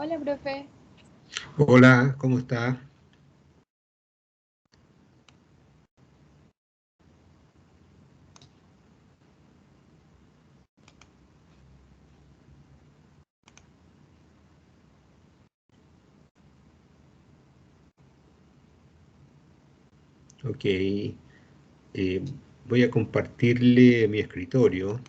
Hola, profe. Hola, ¿cómo está? Ok, voy a compartirle mi escritorio.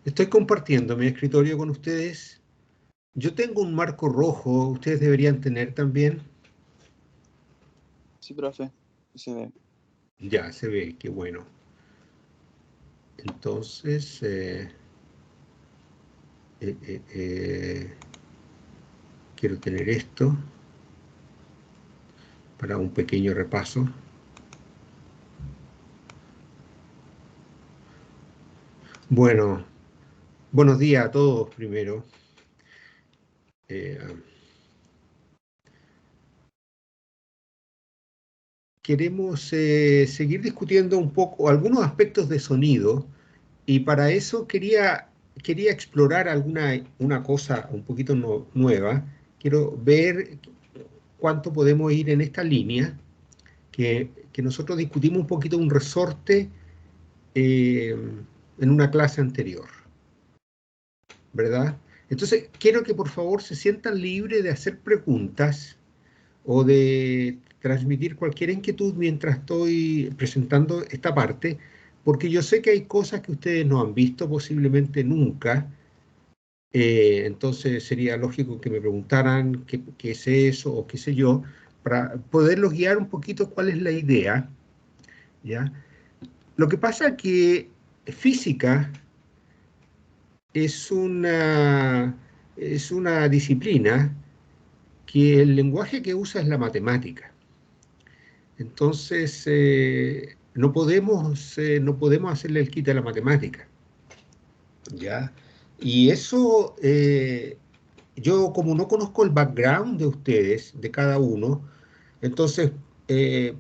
Estoy compartiendo mi escritorio con ustedes. Yo tengo un marco rojo, ustedes deberían tener también. Sí, profe, se ve. Ya, se ve, qué bueno. Entonces, quiero tener esto para un pequeño repaso. Bueno, buenos días a todos primero. Queremos seguir discutiendo un poco algunos aspectos de sonido y para eso quería explorar una cosa un poquito nueva. Quiero ver cuánto podemos ir en esta línea, que nosotros discutimos un poquito un resorte eh, en una clase anterior, ¿verdad? Entonces, quiero que por favor se sientan libres de hacer preguntas o de transmitir cualquier inquietud mientras estoy presentando esta parte, porque yo sé que hay cosas que ustedes no han visto posiblemente nunca, entonces sería lógico que me preguntaran qué es eso o qué sé yo, para poderlos guiar un poquito cuál es la idea, ¿ya? Lo que pasa es que física es es una disciplina que el lenguaje que usa es la matemática. Entonces, no podemos hacerle el quite a la matemática, ¿ya? Y eso, yo como no conozco el background de ustedes, de cada uno, entonces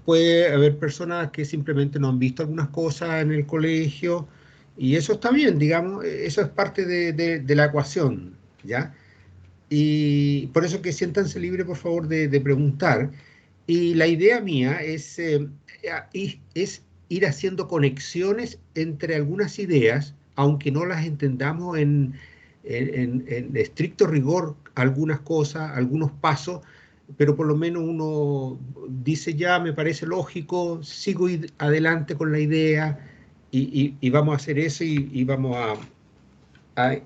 puede haber personas que simplemente no han visto algunas cosas en el colegio, y eso está bien, digamos, eso es parte de la ecuación, ¿ya? Y por eso que siéntanse libres, por favor, de preguntar. Y la idea mía es ir haciendo conexiones entre algunas ideas, aunque no las entendamos en estricto rigor, algunas cosas, algunos pasos, pero por lo menos uno dice ya, me parece lógico, sigo adelante con la idea y vamos a hacer eso y vamos a,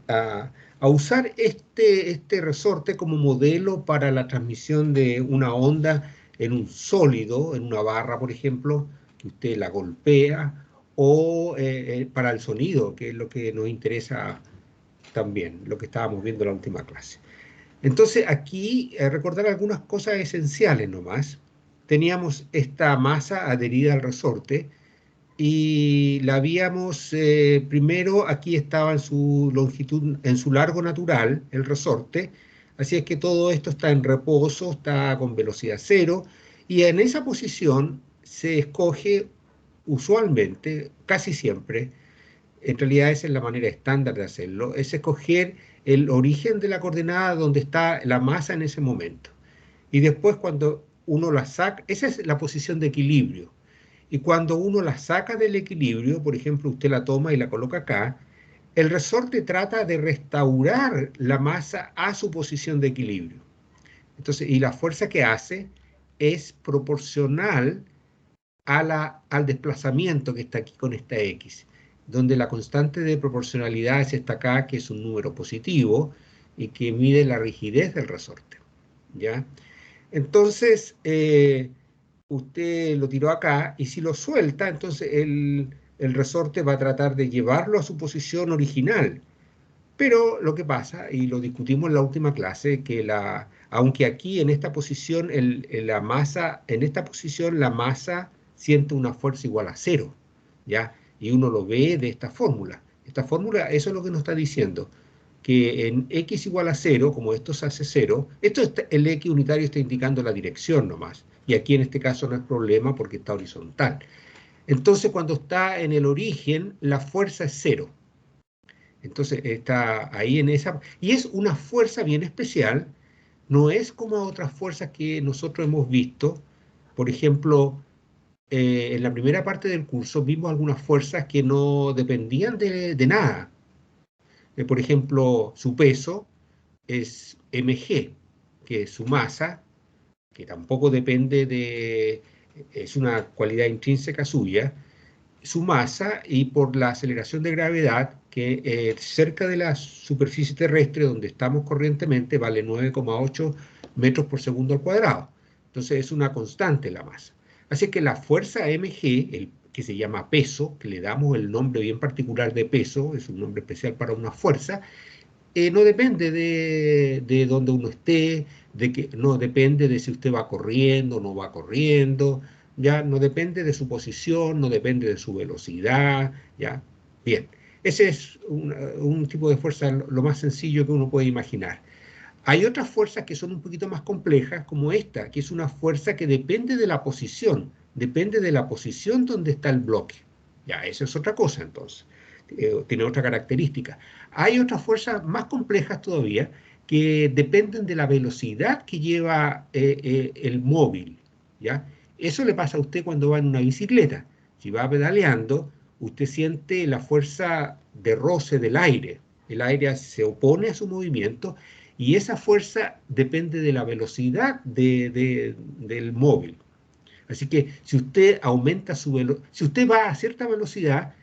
a- a usar este resorte como modelo para la transmisión de una onda en un sólido, en una barra, por ejemplo, que usted la golpea, o para el sonido, que es lo que nos interesa también, lo que estábamos viendo en la última clase. Entonces, aquí recordar algunas cosas esenciales nomás. Teníamos esta masa adherida al resorte, y la habíamos, primero aquí estaba en su longitud, en su largo natural, el resorte, así es que todo esto está en reposo, está con velocidad cero, y en esa posición se escoge usualmente, casi siempre, en realidad esa es la manera estándar de hacerlo, es escoger el origen de la coordenada donde está la masa en ese momento. Y después cuando uno la saca, esa es la posición de equilibrio. Y cuando uno la saca del equilibrio, por ejemplo, usted la toma y la coloca acá, el resorte trata de restaurar la masa a su posición de equilibrio. Entonces, y la fuerza que hace es proporcional al desplazamiento que está aquí con esta X, donde la constante de proporcionalidad es esta K, que es un número positivo y que mide la rigidez del resorte, ¿ya? Entonces, usted lo tiró acá y si lo suelta, entonces el resorte va a tratar de llevarlo a su posición original. Pero lo que pasa, y lo discutimos en la última clase, que aunque aquí en esta posición, la masa siente una fuerza igual a cero. ¿ya? Y uno lo ve de esta fórmula. Esta fórmula, eso es lo que nos está diciendo, que en x igual a 0, como esto se hace 0, el x unitario está indicando la dirección nomás, y aquí en este caso no es problema porque está horizontal. Entonces, cuando está en el origen, la fuerza es 0. Entonces, está ahí en esa... Y es una fuerza bien especial, no es como otras fuerzas que nosotros hemos visto. Por ejemplo, en la primera parte del curso vimos algunas fuerzas que no dependían de nada. Por ejemplo, su peso es mg, que es su masa, que tampoco depende de... es una cualidad intrínseca suya, su masa, y por la aceleración de gravedad que cerca de la superficie terrestre donde estamos corrientemente vale 9,8 metros por segundo al cuadrado. Entonces es una constante la masa. Así que la fuerza mg, que se llama peso, que le damos el nombre bien particular de peso, es un nombre especial para una fuerza, no depende de donde uno esté, no depende de si usted va corriendo o no va corriendo, ya no depende de su posición, no depende de su velocidad, ya. Bien, ese es un tipo de fuerza lo más sencillo que uno puede imaginar. Hay otras fuerzas que son un poquito más complejas, como esta, que es una fuerza que depende de la posición donde está el bloque. Ya, eso es otra cosa entonces, tiene otra característica. Hay otras fuerzas más complejas todavía que dependen de la velocidad que lleva el móvil, ¿ya? Eso le pasa a usted cuando va en una bicicleta. Si va pedaleando, usted siente la fuerza de roce del aire. El aire se opone a su movimiento y esa fuerza depende de la velocidad del móvil. Así que si usted aumenta si usted va a cierta velocidad,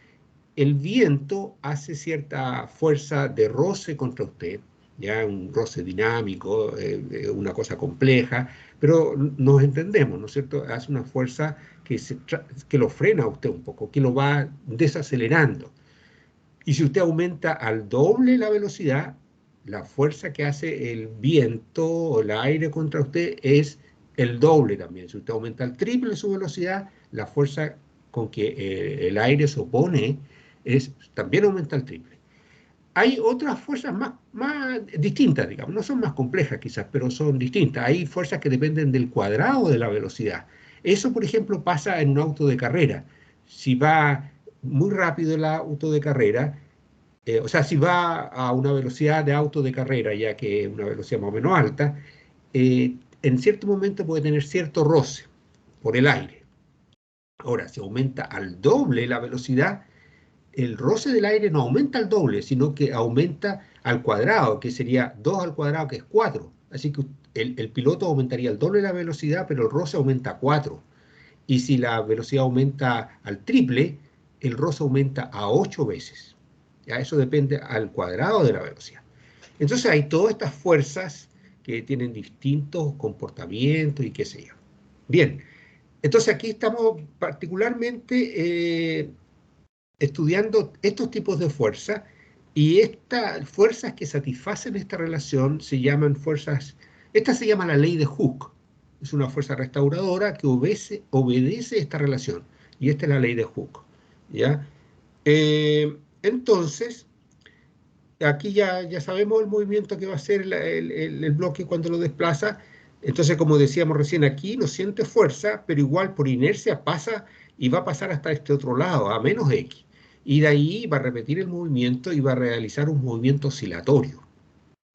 el viento hace cierta fuerza de roce contra usted, ya un roce dinámico, una cosa compleja, pero nos entendemos, ¿no es cierto? Hace una fuerza que lo frena a usted un poco, que lo va desacelerando. Y si usted aumenta al doble la velocidad, la fuerza que hace el viento o el aire contra usted es el doble también. Si usted aumenta al triple su velocidad, la fuerza con que el aire se opone también aumenta al triple. Hay otras fuerzas más distintas, digamos, no son más complejas quizás, pero son distintas. Hay fuerzas que dependen del cuadrado de la velocidad. Eso, por ejemplo, pasa en un auto de carrera. Si va muy rápido el auto de carrera, o sea, si va a una velocidad de auto de carrera, ya que es una velocidad más o menos alta, en cierto momento puede tener cierto roce por el aire. Ahora, si aumenta al doble la velocidad, el roce del aire no aumenta al doble, sino que aumenta al cuadrado, que sería 2 al cuadrado, que es 4. Así que el piloto aumentaría el doble la velocidad, pero el roce aumenta a 4. Y si la velocidad aumenta al triple, el roce aumenta a 8 veces. ¿Ya? Eso depende al cuadrado de la velocidad. Entonces hay todas estas fuerzas que tienen distintos comportamientos y qué sé yo. Bien, entonces aquí estamos particularmente estudiando estos tipos de fuerzas, y estas fuerzas que satisfacen esta relación se llaman fuerzas, esta se llama la ley de Hooke. Es una fuerza restauradora que obedece esta relación, y esta es la ley de Hooke, ¿ya? Entonces, aquí ya sabemos el movimiento que va a hacer el bloque cuando lo desplaza. Entonces, como decíamos recién, aquí no siente fuerza, pero igual por inercia pasa y va a pasar hasta este otro lado, a menos x. Y de ahí va a repetir el movimiento y va a realizar un movimiento oscilatorio,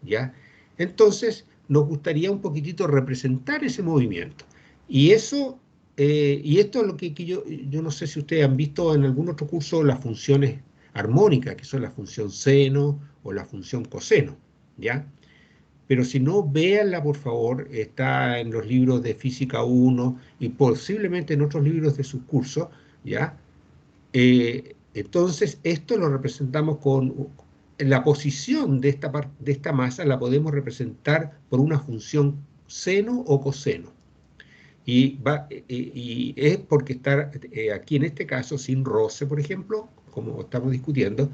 ¿ya? Entonces, nos gustaría un poquitito representar ese movimiento. Y eso, y esto es lo que yo no sé si ustedes han visto en algún otro curso las funciones armónicas, que son la función seno o la función coseno, ¿ya? Pero si no, véanla por favor, está en los libros de Física 1 y posiblemente en otros libros de sus cursos, ¿ya? Entonces, esto lo representamos con la posición de esta masa, la podemos representar por una función seno o coseno. Y es porque está aquí en este caso sin roce, por ejemplo, como estamos discutiendo,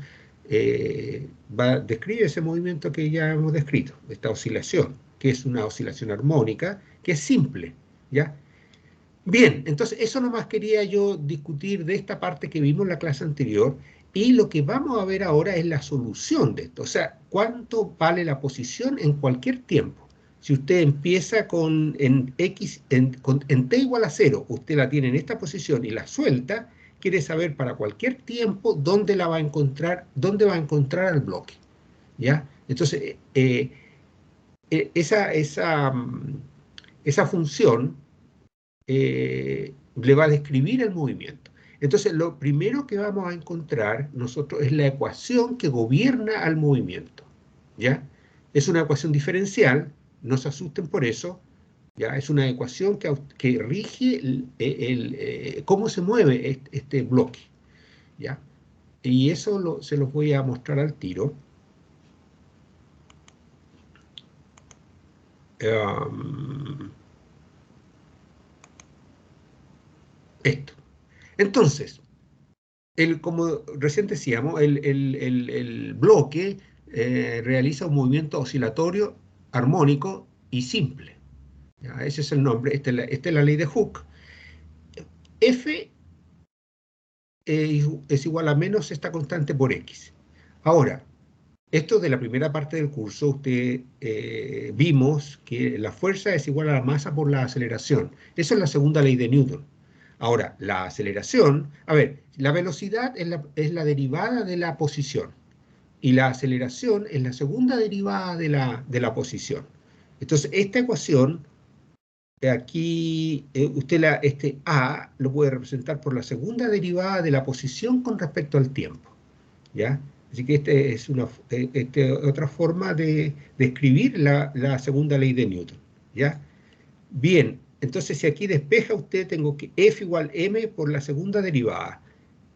describe ese movimiento que ya hemos descrito, esta oscilación, que es una oscilación armónica, que es simple, ¿ya? Bien, entonces eso nomás quería yo discutir de esta parte que vimos en la clase anterior, y lo que vamos a ver ahora es la solución de esto, o sea, cuánto vale la posición en cualquier tiempo. Si usted empieza en X, en T igual a 0, usted la tiene en esta posición y la suelta, quiere saber para cualquier tiempo dónde la va a encontrar, dónde va a encontrar al bloque, ¿ya? Entonces, esa función le va a describir el movimiento. Entonces, lo primero que vamos a encontrar nosotros es la ecuación que gobierna al movimiento, ¿ya? Es una ecuación diferencial, no se asusten por eso, ¿ya? Es una ecuación que rige cómo se mueve este bloque, ¿ya? Y eso se los voy a mostrar al tiro. Esto. Entonces, como recién decíamos, el bloque realiza un movimiento oscilatorio, armónico y simple. ¿Ya? Ese es el nombre, esta es la ley de Hooke. F es igual a menos esta constante por X. Ahora, esto de la primera parte del curso, vimos que la fuerza es igual a la masa por la aceleración. Eso es la segunda ley de Newton. Ahora, la aceleración, a ver, la velocidad es la derivada de la posición y la aceleración es la segunda derivada de la posición. Entonces, esta ecuación, aquí, este A lo puede representar por la segunda derivada de la posición con respecto al tiempo, ¿ya? Así que esta es otra forma de escribir la segunda ley de Newton, ¿ya? Bien, entonces si aquí despeja usted, tengo que F igual M por la segunda derivada.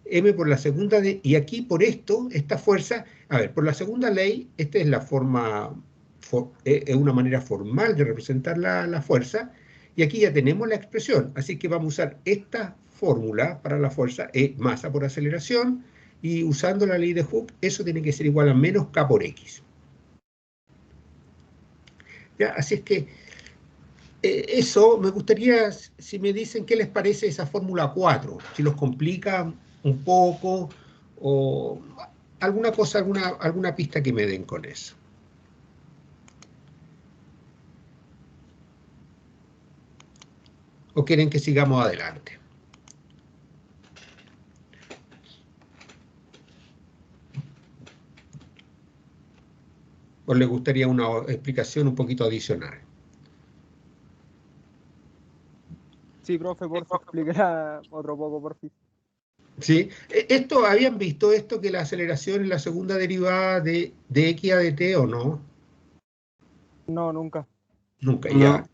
M por la segunda, y aquí por esto, esta fuerza, a ver, por la segunda ley, esta es la forma, es una manera formal de representar la fuerza, y aquí ya tenemos la expresión, así que vamos a usar esta fórmula para la fuerza, E masa por aceleración, y usando la ley de Hooke, eso tiene que ser igual a menos K por X. ¿Ya? Así es que eso, me gustaría, si me dicen qué les parece esa fórmula 4, si los complica un poco, o alguna cosa, alguna pista que me den con eso. ¿O quieren que sigamos adelante? ¿O les gustaría una explicación un poquito adicional? Sí, profe, por favor, explicará otro poco, por fin. ¿Sí? ¿Habían visto esto, que la aceleración es la segunda derivada de X a dt o no? No, nunca. Nunca, No. ya.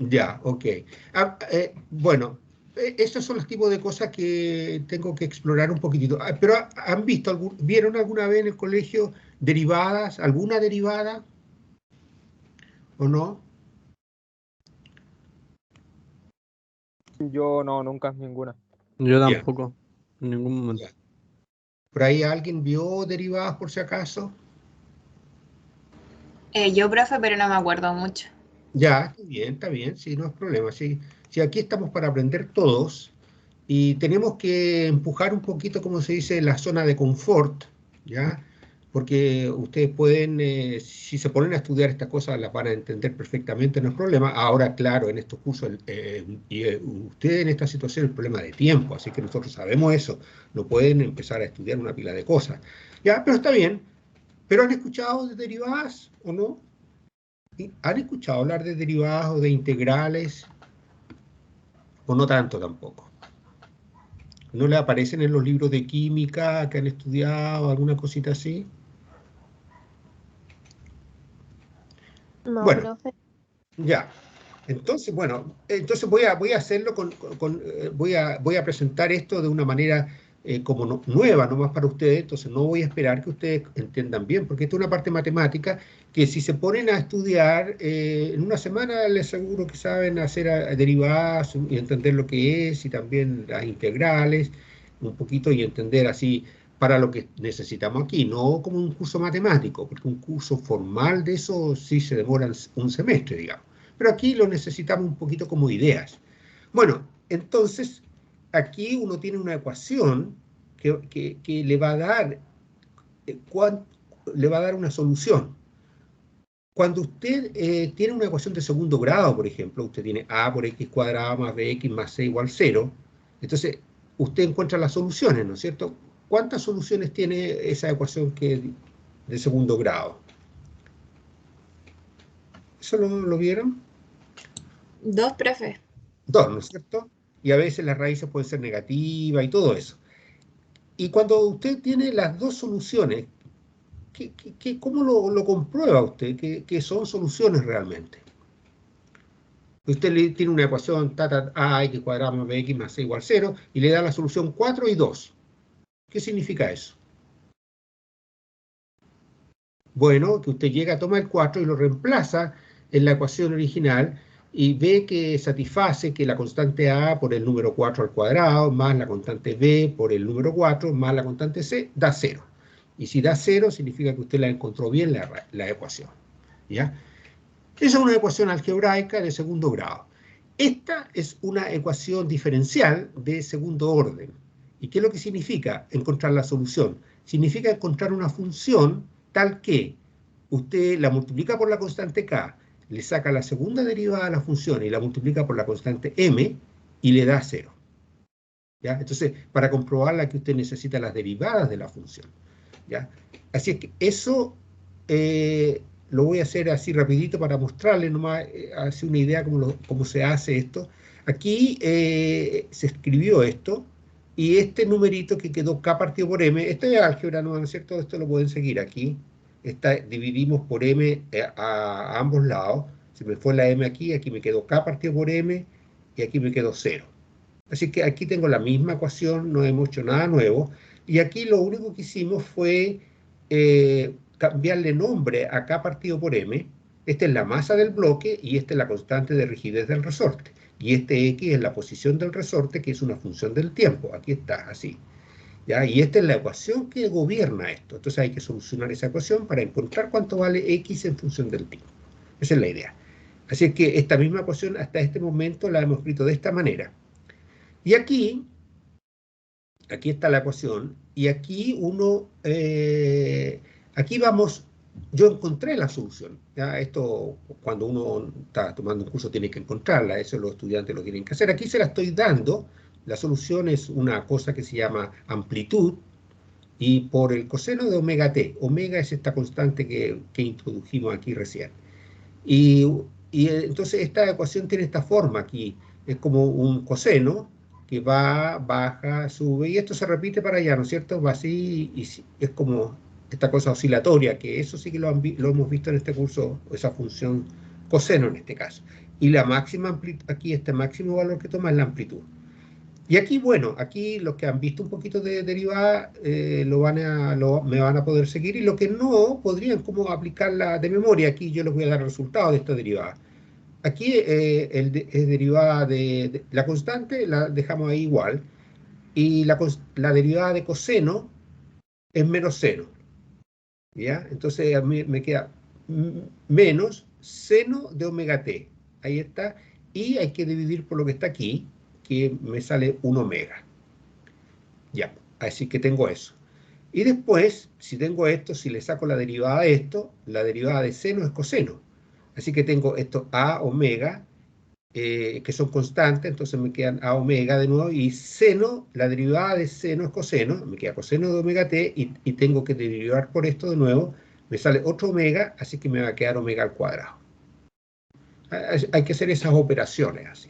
Ya, ok. Bueno, estos son los tipos de cosas que tengo que explorar un poquitito. Pero ¿vieron alguna vez en el colegio derivadas, alguna derivada o no? Yo no, nunca, ninguna. Yo Ya, tampoco, en ningún momento. ya. ¿Por ahí alguien vio derivadas por si acaso? Yo, profe, pero no me acuerdo mucho. Ya, está bien, sí, no es problema. Sí, sí, aquí estamos para aprender todos y tenemos que empujar un poquito, como se dice, la zona de confort, ¿ya? Porque ustedes pueden, si se ponen a estudiar estas cosas, las van a entender perfectamente, no es problema. Ahora, claro, en estos cursos, ustedes en esta situación, el problema de tiempo, así que nosotros sabemos eso, no pueden empezar a estudiar una pila de cosas. Ya, pero está bien. ¿Pero han escuchado de derivadas o no? ¿Han escuchado hablar de derivadas o de integrales? ¿O no tanto tampoco? ¿No le aparecen en los libros de química que han estudiado, alguna cosita así? No, Bueno, profe. ya. Entonces, bueno, entonces voy a hacerlo voy a presentar esto de una manera como nueva, nomás para ustedes, entonces no voy a esperar que ustedes entiendan bien, porque esto es una parte matemática que si se ponen a estudiar, en una semana les aseguro que saben hacer derivadas y entender lo que es, y también las integrales, un poquito, y entender así para lo que necesitamos aquí, no como un curso matemático, porque un curso formal de eso sí se demora un semestre, digamos. Pero aquí lo necesitamos un poquito como ideas. Bueno, entonces, aquí uno tiene una ecuación que le va a dar, le va a dar una solución. Cuando usted tiene una ecuación de segundo grado, por ejemplo, usted tiene a por x cuadrado más bx más c igual 0, entonces usted encuentra las soluciones, ¿no es cierto? ¿Cuántas soluciones tiene esa ecuación que es de segundo grado? ¿Eso lo vieron? 2, profe. 2, ¿no es cierto? Y a veces las raíces pueden ser negativas y todo eso. Y cuando usted tiene las dos soluciones, ¿cómo lo comprueba usted que son soluciones realmente? Usted tiene una ecuación a x cuadrado más bx más c igual 0 y le da la solución 4 y 2. ¿Qué significa eso? Bueno, que usted llega, toma el 4 y lo reemplaza en la ecuación original y ve que satisface que la constante a por el número 4 al cuadrado más la constante b por el número 4 más la constante c da 0. Y si da 0 significa que usted la encontró bien la ecuación. ¿Ya? Esa es una ecuación algebraica de segundo grado. Esta es una ecuación diferencial de segundo orden. ¿Y qué es lo que significa encontrar la solución? Significa encontrar una función tal que usted la multiplica por la constante k, le saca la segunda derivada de la función y la multiplica por la constante m y le da 0. ¿Ya? Entonces, para comprobarla que usted necesita las derivadas de la función. ¿Ya? Así es que eso lo voy a hacer así rapidito para mostrarle nomás, así una idea cómo se hace esto. Aquí se escribió esto, y este numerito que quedó k partido por m, esto es álgebra, ¿no es cierto? Esto lo pueden seguir aquí. Dividimos por m a ambos lados. Se me fue la m aquí, aquí me quedó k partido por m, y aquí me quedó 0. Así que aquí tengo la misma ecuación, no hemos hecho nada nuevo. Y aquí lo único que hicimos fue cambiarle nombre a k partido por m. Esta es la masa del bloque y esta es la constante de rigidez del resorte. Y este x es la posición del resorte, que es una función del tiempo. Aquí está, así. ¿Ya? Y esta es la ecuación que gobierna esto. Entonces hay que solucionar esa ecuación para encontrar cuánto vale x en función del tiempo. Esa es la idea. Así es que esta misma ecuación hasta este momento la hemos escrito de esta manera. Y aquí está la ecuación, y aquí aquí vamos, yo encontré la solución. ¿Ya? Esto, cuando uno está tomando un curso, tiene que encontrarla, eso los estudiantes lo tienen que hacer. Aquí se la estoy dando, la solución es una cosa que se llama amplitud, y por el coseno de omega t. Omega es esta constante que introdujimos aquí recién. Y entonces esta ecuación tiene esta forma aquí, es como un coseno que va, baja, sube, y esto se repite para allá, ¿no es cierto? Va así, y es como esta cosa oscilatoria, que eso sí que lo hemos visto en este curso, esa función coseno en este caso. Y la máxima amplitud, aquí este máximo valor que toma es la amplitud. Y aquí, bueno, aquí los que han visto un poquito de derivada me van a poder seguir, y los que no podrían como aplicarla de memoria. Aquí yo les voy a dar el resultado de esta derivada. Aquí es derivada de la constante, la dejamos ahí igual, y la derivada de coseno es menos seno. ¿Ya? Entonces a mí me queda menos seno de omega t. Ahí está. Y hay que dividir por lo que está aquí, que me sale 1 omega. Ya, así que tengo eso. Y después, si tengo esto, si le saco la derivada de esto, la derivada de seno es coseno. Así que tengo esto a omega, que son constantes, entonces me quedan a omega de nuevo, y seno, la derivada de seno es coseno, me queda coseno de omega t, y tengo que derivar por esto de nuevo, me sale otro omega, así que me va a quedar omega al cuadrado. Hay que hacer esas operaciones así.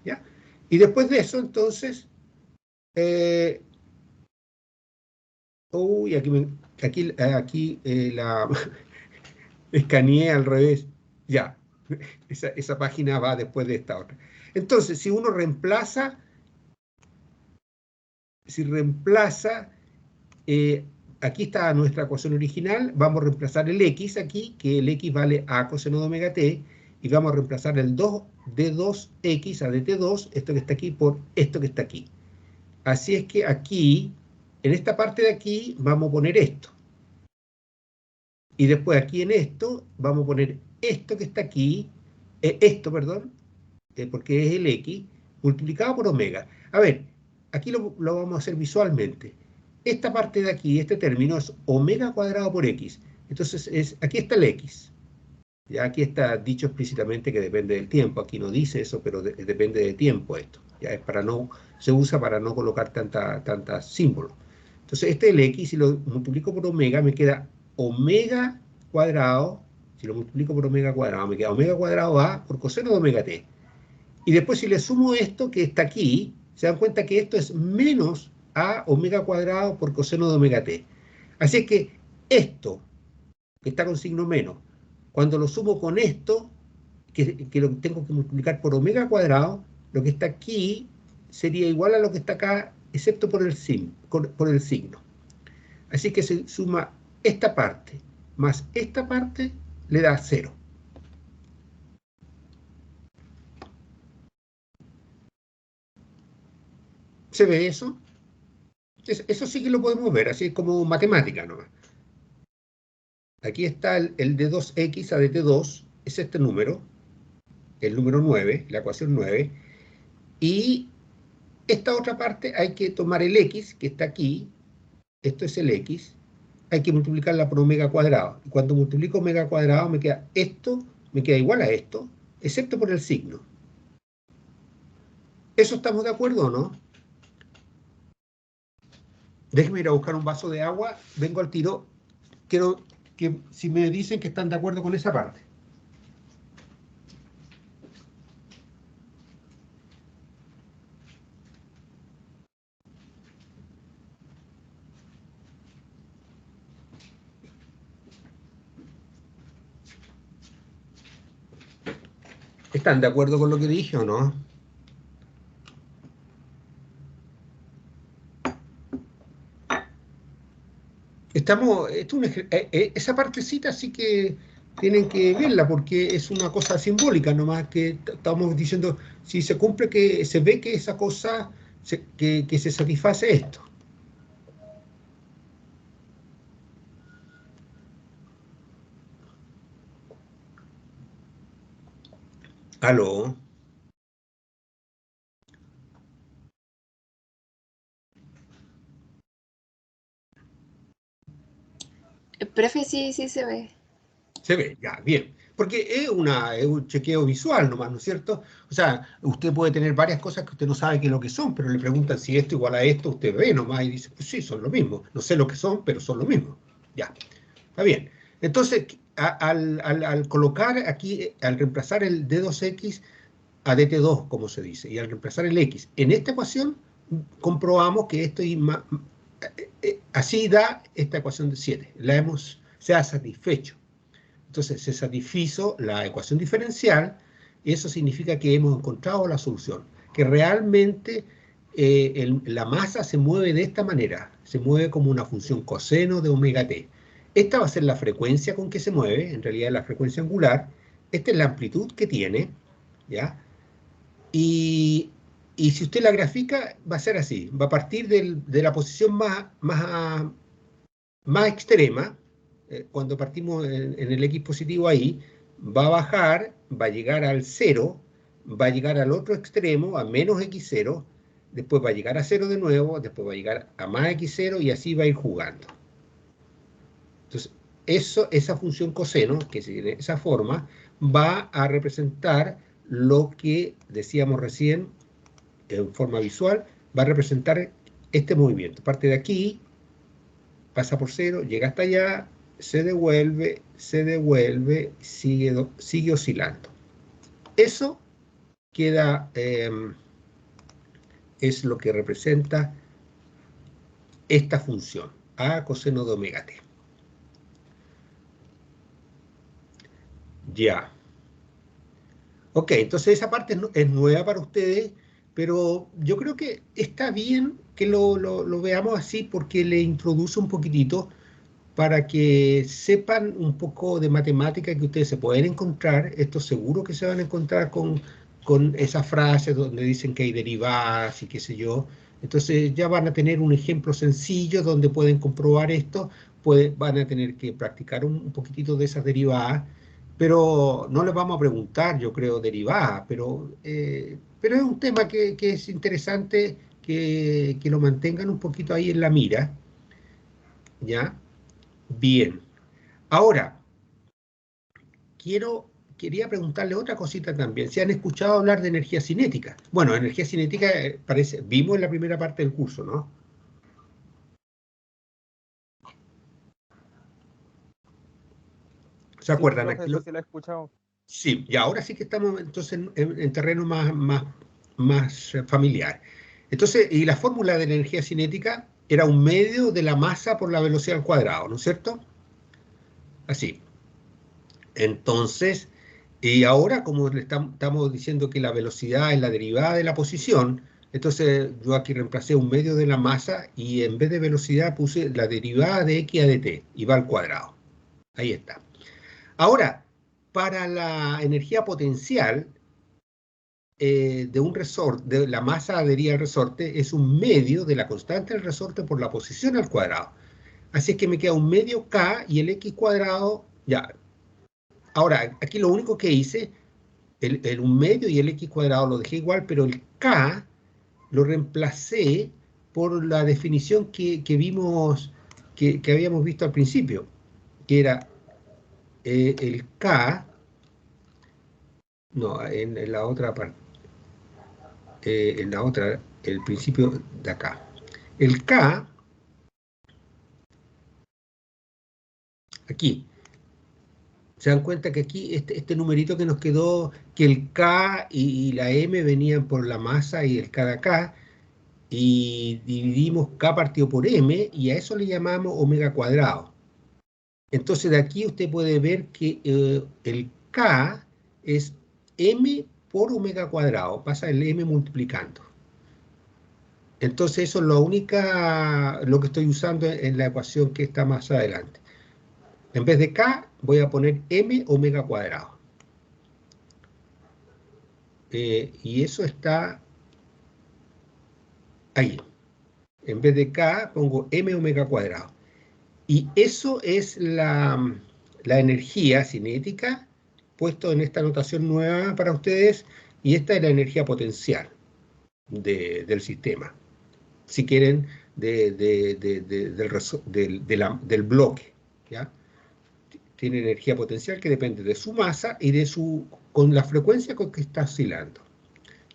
¿Ya? Y después de eso, entonces, uy, aquí la escaneé al revés. Ya, esa página va después de esta otra. Entonces, si uno reemplaza, aquí está nuestra ecuación original, vamos a reemplazar el x aquí, que el x vale a coseno de omega t, y vamos a reemplazar el 2 de 2x a dt2, esto que está aquí, por esto que está aquí. Así es que aquí, en esta parte de aquí, vamos a poner esto. Y después aquí en esto, vamos a poner esto que está aquí, perdón, porque es el x, multiplicado por omega. A ver, aquí lo vamos a hacer visualmente. Esta parte de aquí, este término es omega cuadrado por x. Entonces, aquí está el x. Ya aquí está dicho explícitamente que depende del tiempo. Aquí no dice eso, pero depende del tiempo esto. Ya es para no, se usa para no colocar tanta símbolo. Entonces, este es el x, si lo multiplico por omega, me queda omega cuadrado. Si lo multiplico por omega cuadrado, me queda omega cuadrado A por coseno de omega t. Y después si le sumo esto que está aquí, se dan cuenta que esto es menos a omega cuadrado por coseno de omega t. Así es que esto, que está con signo menos, cuando lo sumo con esto, que lo tengo que multiplicar por omega cuadrado, lo que está aquí sería igual a lo que está acá, excepto por el signo. Así que se suma esta parte más esta parte, le da 0. ¿Se ve eso? Eso sí que lo podemos ver, así como matemática nomás. Aquí está el de 2x a dt2, es este número, el número 9, la ecuación 9, y esta otra parte hay que tomar el x, que está aquí, esto es el x, hay que multiplicarla por omega cuadrado. Y cuando multiplico omega cuadrado me queda esto, me queda igual a esto, excepto por el signo. ¿Eso estamos de acuerdo o no? Déjenme ir a buscar un vaso de agua, vengo al tiro. Quiero que si me dicen que están de acuerdo con esa parte. ¿Están de acuerdo con lo que dije o no? Esa partecita sí que tienen que verla porque es una cosa simbólica, nomás que estamos diciendo, si se cumple, que se ve que esa cosa, que se satisface esto. ¿Aló? Profe, sí, sí se ve. Se ve, ya, bien. Porque es un chequeo visual nomás, ¿no es cierto? O sea, usted puede tener varias cosas que usted no sabe qué es lo que son, pero le preguntan si esto igual a esto, usted ve nomás y dice, pues sí, son lo mismo. No sé lo que son, pero son lo mismo. Ya, está bien. Entonces, al colocar aquí, al reemplazar el D2X a DT2, como se dice, y al reemplazar el X en esta ecuación, comprobamos que esto así da esta ecuación de 7. Se ha satisfecho. Entonces se satisfizo la ecuación diferencial y eso significa que hemos encontrado la solución, que realmente la masa se mueve de esta manera, se mueve como una función coseno de omega t. Esta va a ser la frecuencia con que se mueve, en realidad la frecuencia angular, esta es la amplitud que tiene, ¿ya? Y si usted la grafica, va a ser así, va a partir de la posición más extrema, cuando partimos en el X positivo ahí, va a bajar, va a llegar al 0, va a llegar al otro extremo, a menos x0, después va a llegar a 0 de nuevo, después va a llegar a más x0 y así va a ir jugando. Entonces, esa función coseno, que tiene esa forma, va a representar lo que decíamos recién en forma visual, va a representar este movimiento. Parte de aquí, pasa por 0, llega hasta allá, se devuelve, sigue oscilando. Eso queda, es lo que representa esta función, a coseno de omega t. Ya. Ok, entonces esa parte es nueva para ustedes, pero yo creo que está bien que lo veamos así porque le introduce un poquitito para que sepan un poco de matemática que ustedes se pueden encontrar. Esto seguro que se van a encontrar con esas frases donde dicen que hay derivadas y qué sé yo. Entonces ya van a tener un ejemplo sencillo donde pueden comprobar esto. Van a tener que practicar un poquitito de esas derivadas, pero no les vamos a preguntar, yo creo, derivadas, pero Pero es un tema que es interesante que lo mantengan un poquito ahí en la mira. ¿Ya? Bien. Ahora, quería preguntarle otra cosita también. ¿Se han escuchado hablar de energía cinética? Bueno, energía cinética vimos en la primera parte del curso, ¿no? ¿Se Sí, acuerdan? profe, eso sí lo he escuchado. Sí, y ahora sí que estamos entonces en terreno más familiar. Entonces, y la fórmula de la energía cinética era un medio de la masa por la velocidad al cuadrado, ¿no es cierto? Así. Entonces, y ahora como estamos diciendo que la velocidad es la derivada de la posición, entonces yo aquí reemplacé un medio de la masa y en vez de velocidad puse la derivada de x a dt y va al cuadrado. Ahí está. Ahora, para la energía potencial de un resorte, de la masa adherida al resorte, es un medio de la constante del resorte por la posición al cuadrado. Así es que me queda un medio k y el x cuadrado, ya. Ahora, aquí lo único que hice, el un medio y el x cuadrado lo dejé igual, pero el k lo reemplacé por la definición que vimos, que habíamos visto al principio, que era el k, no, en la otra parte, el principio de acá. El K, aquí, se dan cuenta que aquí este numerito que nos quedó, que el K y la M venían por la masa y el K de acá, y dividimos K partido por M, y a eso le llamamos omega cuadrado. Entonces de aquí usted puede ver que el K es M por omega cuadrado, pasa el M multiplicando. Entonces eso es lo que estoy usando en la ecuación que está más adelante. En vez de K voy a poner M omega cuadrado. Y eso está ahí. En vez de K pongo M omega cuadrado. Y eso es la energía cinética, puesto en esta notación nueva para ustedes, y esta es la energía potencial del sistema. Si quieren, del bloque, ¿ya? Tiene energía potencial que depende de su masa y con la frecuencia con que está oscilando.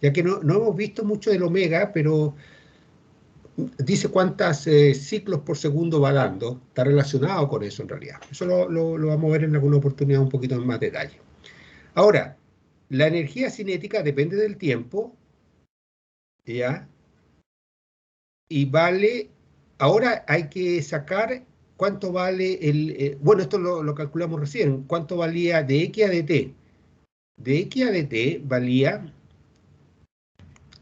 Ya que no hemos visto mucho del omega, pero dice cuántos ciclos por segundo va dando, está relacionado con eso en realidad. Eso lo vamos a ver en alguna oportunidad un poquito en más detalle. Ahora, la energía cinética depende del tiempo, ¿ya? Y vale, ahora hay que sacar cuánto vale bueno, esto lo calculamos recién, cuánto valía de X a dt. De X a dt valía,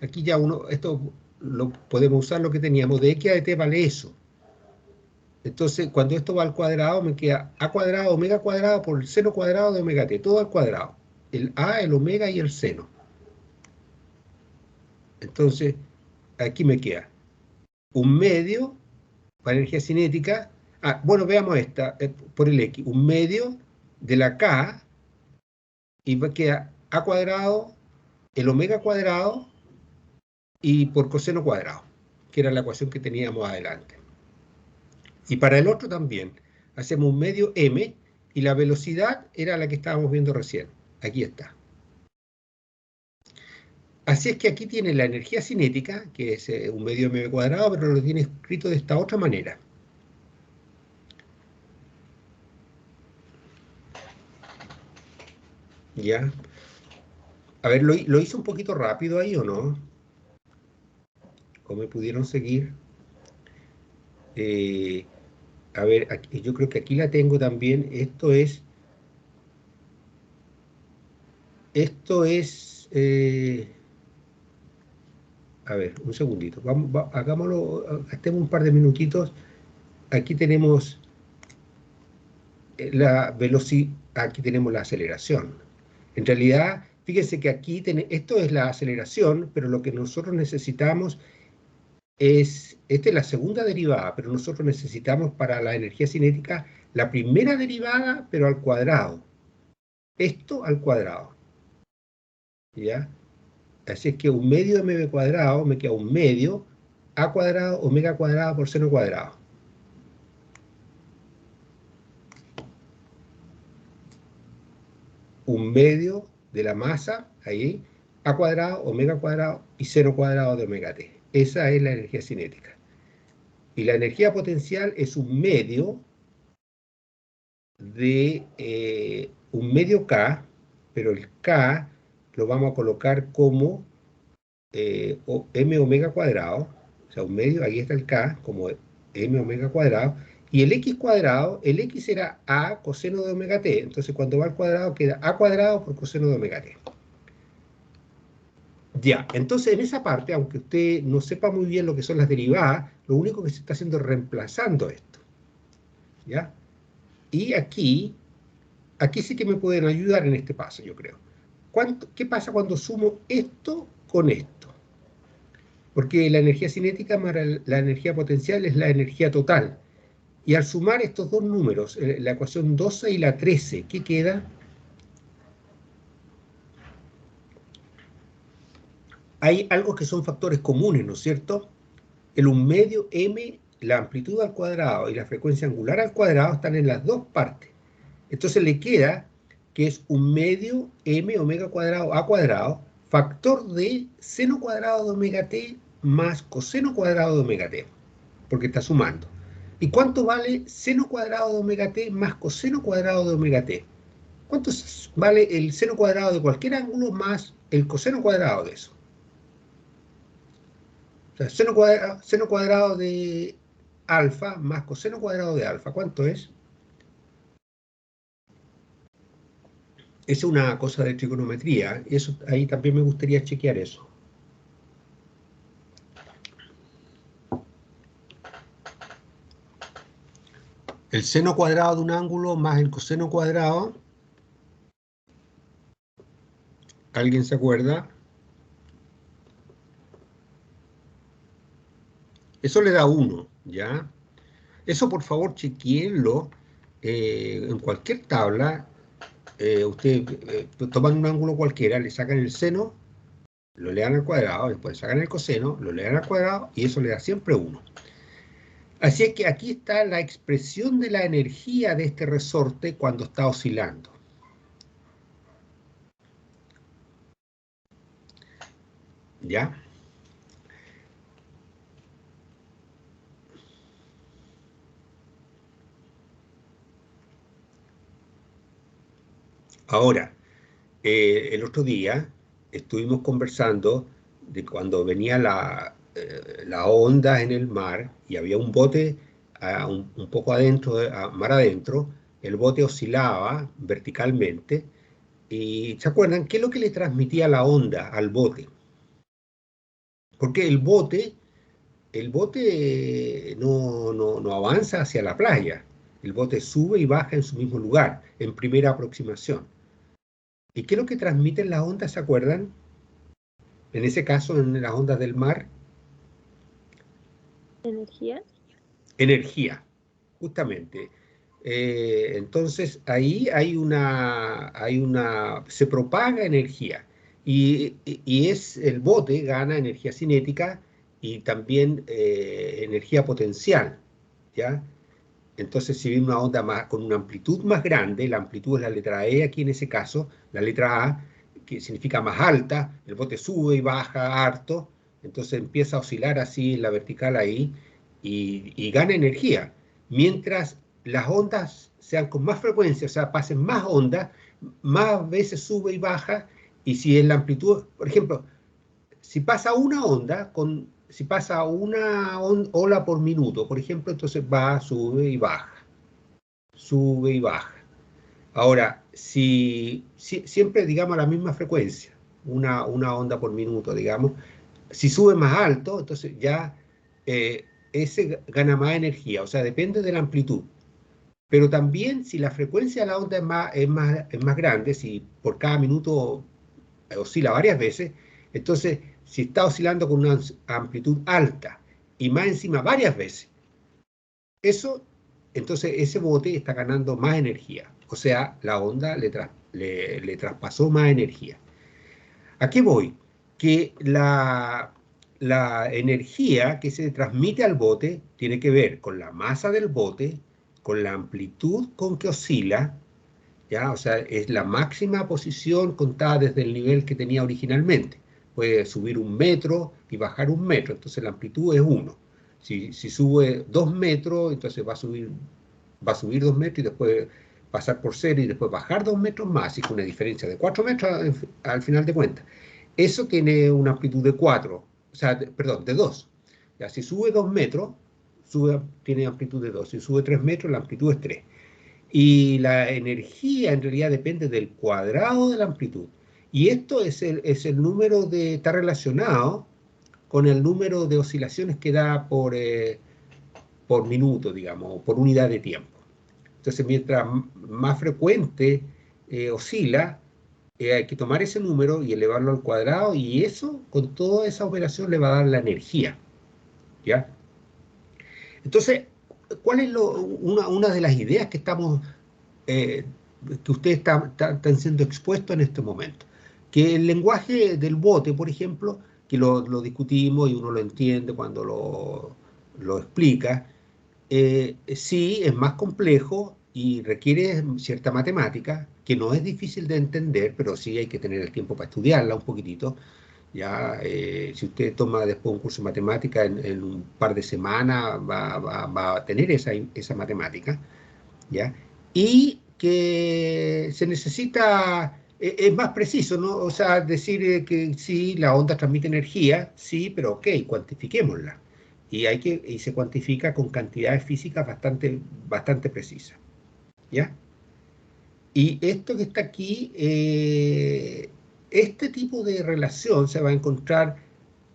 aquí ya esto lo podemos usar lo que teníamos, de X a dt vale eso. Entonces, cuando esto va al cuadrado, me queda a cuadrado, omega cuadrado por el seno cuadrado de omega t, todo al cuadrado. El a, el omega y el seno. Entonces, aquí me queda un medio para energía cinética. Bueno, veamos esta, por el X, un medio de la K, y queda a cuadrado, el omega cuadrado, y por coseno cuadrado, que era la ecuación que teníamos adelante. Y para el otro también, hacemos un medio m, y la velocidad era la que estábamos viendo recién. Aquí está. Así es que aquí tiene la energía cinética, que es un medio m cuadrado, pero lo tiene escrito de esta otra manera. ¿Ya? A ver, ¿lo hice un poquito rápido ahí o no? ¿O me pudieron seguir? A ver, yo creo que aquí la tengo también. Esto es, a ver, un segundito. Hagámoslo, gastemos un par de minutitos. Aquí tenemos la velocidad, aquí tenemos la aceleración. En realidad, fíjense que aquí esto es la aceleración, pero lo que nosotros necesitamos esta es la segunda derivada, pero nosotros necesitamos para la energía cinética la primera derivada, pero al cuadrado. Esto al cuadrado. ¿Ya? Así es que un medio mv cuadrado me queda un medio a cuadrado omega cuadrado por seno cuadrado. Un medio de la masa, ahí, a cuadrado, omega cuadrado y seno cuadrado de omega t. Esa es la energía cinética. Y la energía potencial es un medio de un medio K, pero el K lo vamos a colocar como m omega cuadrado, o sea, un medio, ahí está el K, como m omega cuadrado, y el x cuadrado, el x era a coseno de omega t, entonces cuando va al cuadrado queda a cuadrado por coseno de omega t. Ya, entonces en esa parte, aunque usted no sepa muy bien lo que son las derivadas, lo único que se está haciendo es reemplazando esto. ¿Ya? Y aquí sí que me pueden ayudar en este paso, yo creo. ¿Qué pasa cuando sumo esto con esto? Porque la energía cinética más la energía potencial es la energía total. Y al sumar estos dos números, la ecuación 12 y la 13, ¿qué queda? Hay algo que son factores comunes, ¿no es cierto? El 1 medio m, la amplitud al cuadrado y la frecuencia angular al cuadrado están en las dos partes. Entonces le queda que es 1 medio m omega cuadrado a cuadrado, factor de seno cuadrado de omega t más coseno cuadrado de omega t, porque está sumando. ¿Y cuánto vale seno cuadrado de omega t más coseno cuadrado de omega t? ¿Cuánto vale el seno cuadrado de cualquier ángulo más el coseno cuadrado de eso? O sea, seno cuadrado de alfa más coseno cuadrado de alfa, ¿cuánto es? Es una cosa de trigonometría, y eso, ahí también me gustaría chequear eso. El seno cuadrado de un ángulo más el coseno cuadrado. ¿Alguien se acuerda? Eso le da 1, ¿ya? Eso por favor chequeenlo en cualquier tabla. Ustedes toman un ángulo cualquiera, le sacan el seno, lo le dan al cuadrado, después sacan el coseno, lo le dan al cuadrado y eso le da siempre 1. Así es que aquí está la expresión de la energía de este resorte cuando está oscilando. ¿Ya? Ahora, el otro día estuvimos conversando de cuando venía la onda en el mar y había un bote un poco adentro, mar adentro, el bote oscilaba verticalmente y ¿se acuerdan qué es lo que le transmitía la onda al bote? Porque el bote no avanza hacia la playa, el bote sube y baja en su mismo lugar, en primera aproximación. ¿Y qué es lo que transmiten las ondas, se acuerdan? En ese caso, en las ondas del mar. ¿Energía? Energía, justamente. Entonces, ahí se propaga energía. Y es el bote gana energía cinética y también energía potencial, ¿ya? Entonces, si viene una onda con una amplitud más grande, la amplitud es la letra E aquí en ese caso, la letra A, que significa más alta, el bote sube y baja harto, entonces empieza a oscilar así en la vertical ahí y gana energía. Mientras las ondas sean con más frecuencia, o sea, pasen más ondas, más veces sube y baja, y si en la amplitud, por ejemplo, si pasa una onda, si pasa una ola por minuto, por ejemplo, entonces va, sube y baja. Sube y baja. Ahora, si siempre, digamos, a la misma frecuencia, una onda por minuto, digamos, si sube más alto, entonces ya ese gana más energía, o sea, depende de la amplitud. Pero también si la frecuencia de la onda es más grande, si por cada minuto oscila varias veces, entonces si está oscilando con una amplitud alta y más encima varias veces, entonces ese bote está ganando más energía. O sea, la onda le traspasó más energía. ¿A qué voy? que la energía que se transmite al bote tiene que ver con la masa del bote, con la amplitud con que oscila, ¿ya? O sea, es la máxima posición contada desde el nivel que tenía originalmente. Puede subir 1 metro y bajar 1 metro, entonces la amplitud es 1. Si sube 2 metros, entonces va a subir 2 metros y después pasar por 0 y después bajar 2 metros más, y con una diferencia de 4 metros al final de cuentas. Eso tiene una amplitud de 4, o sea, perdón, de 2. Ya, si sube 2 metros, tiene amplitud de 2. Si sube 3 metros, la amplitud es 3. Y la energía en realidad depende del cuadrado de la amplitud. Y esto es el número está relacionado con el número de oscilaciones que da por minuto, digamos, o por unidad de tiempo. Entonces, mientras más frecuente oscila, hay que tomar ese número y elevarlo al cuadrado, y eso, con toda esa operación, le va a dar la energía, ¿ya? Entonces, ¿cuál es una de las ideas que ustedes están siendo expuestos en este momento? Que el lenguaje del bote, por ejemplo, que lo discutimos y uno lo entiende cuando lo explica, sí es más complejo y requiere cierta matemática, que no es difícil de entender, pero sí hay que tener el tiempo para estudiarla un poquitito. Ya, si usted toma después un curso de matemática, en un par de semanas va a tener esa matemática, ¿ya? Y que se necesita, es más preciso, ¿no? O sea, decir que sí, la onda transmite energía, sí, pero ok, cuantifiquémosla. Y se cuantifica con cantidades físicas bastante precisas, ¿ya? Y esto que está aquí, este tipo de relación se va a encontrar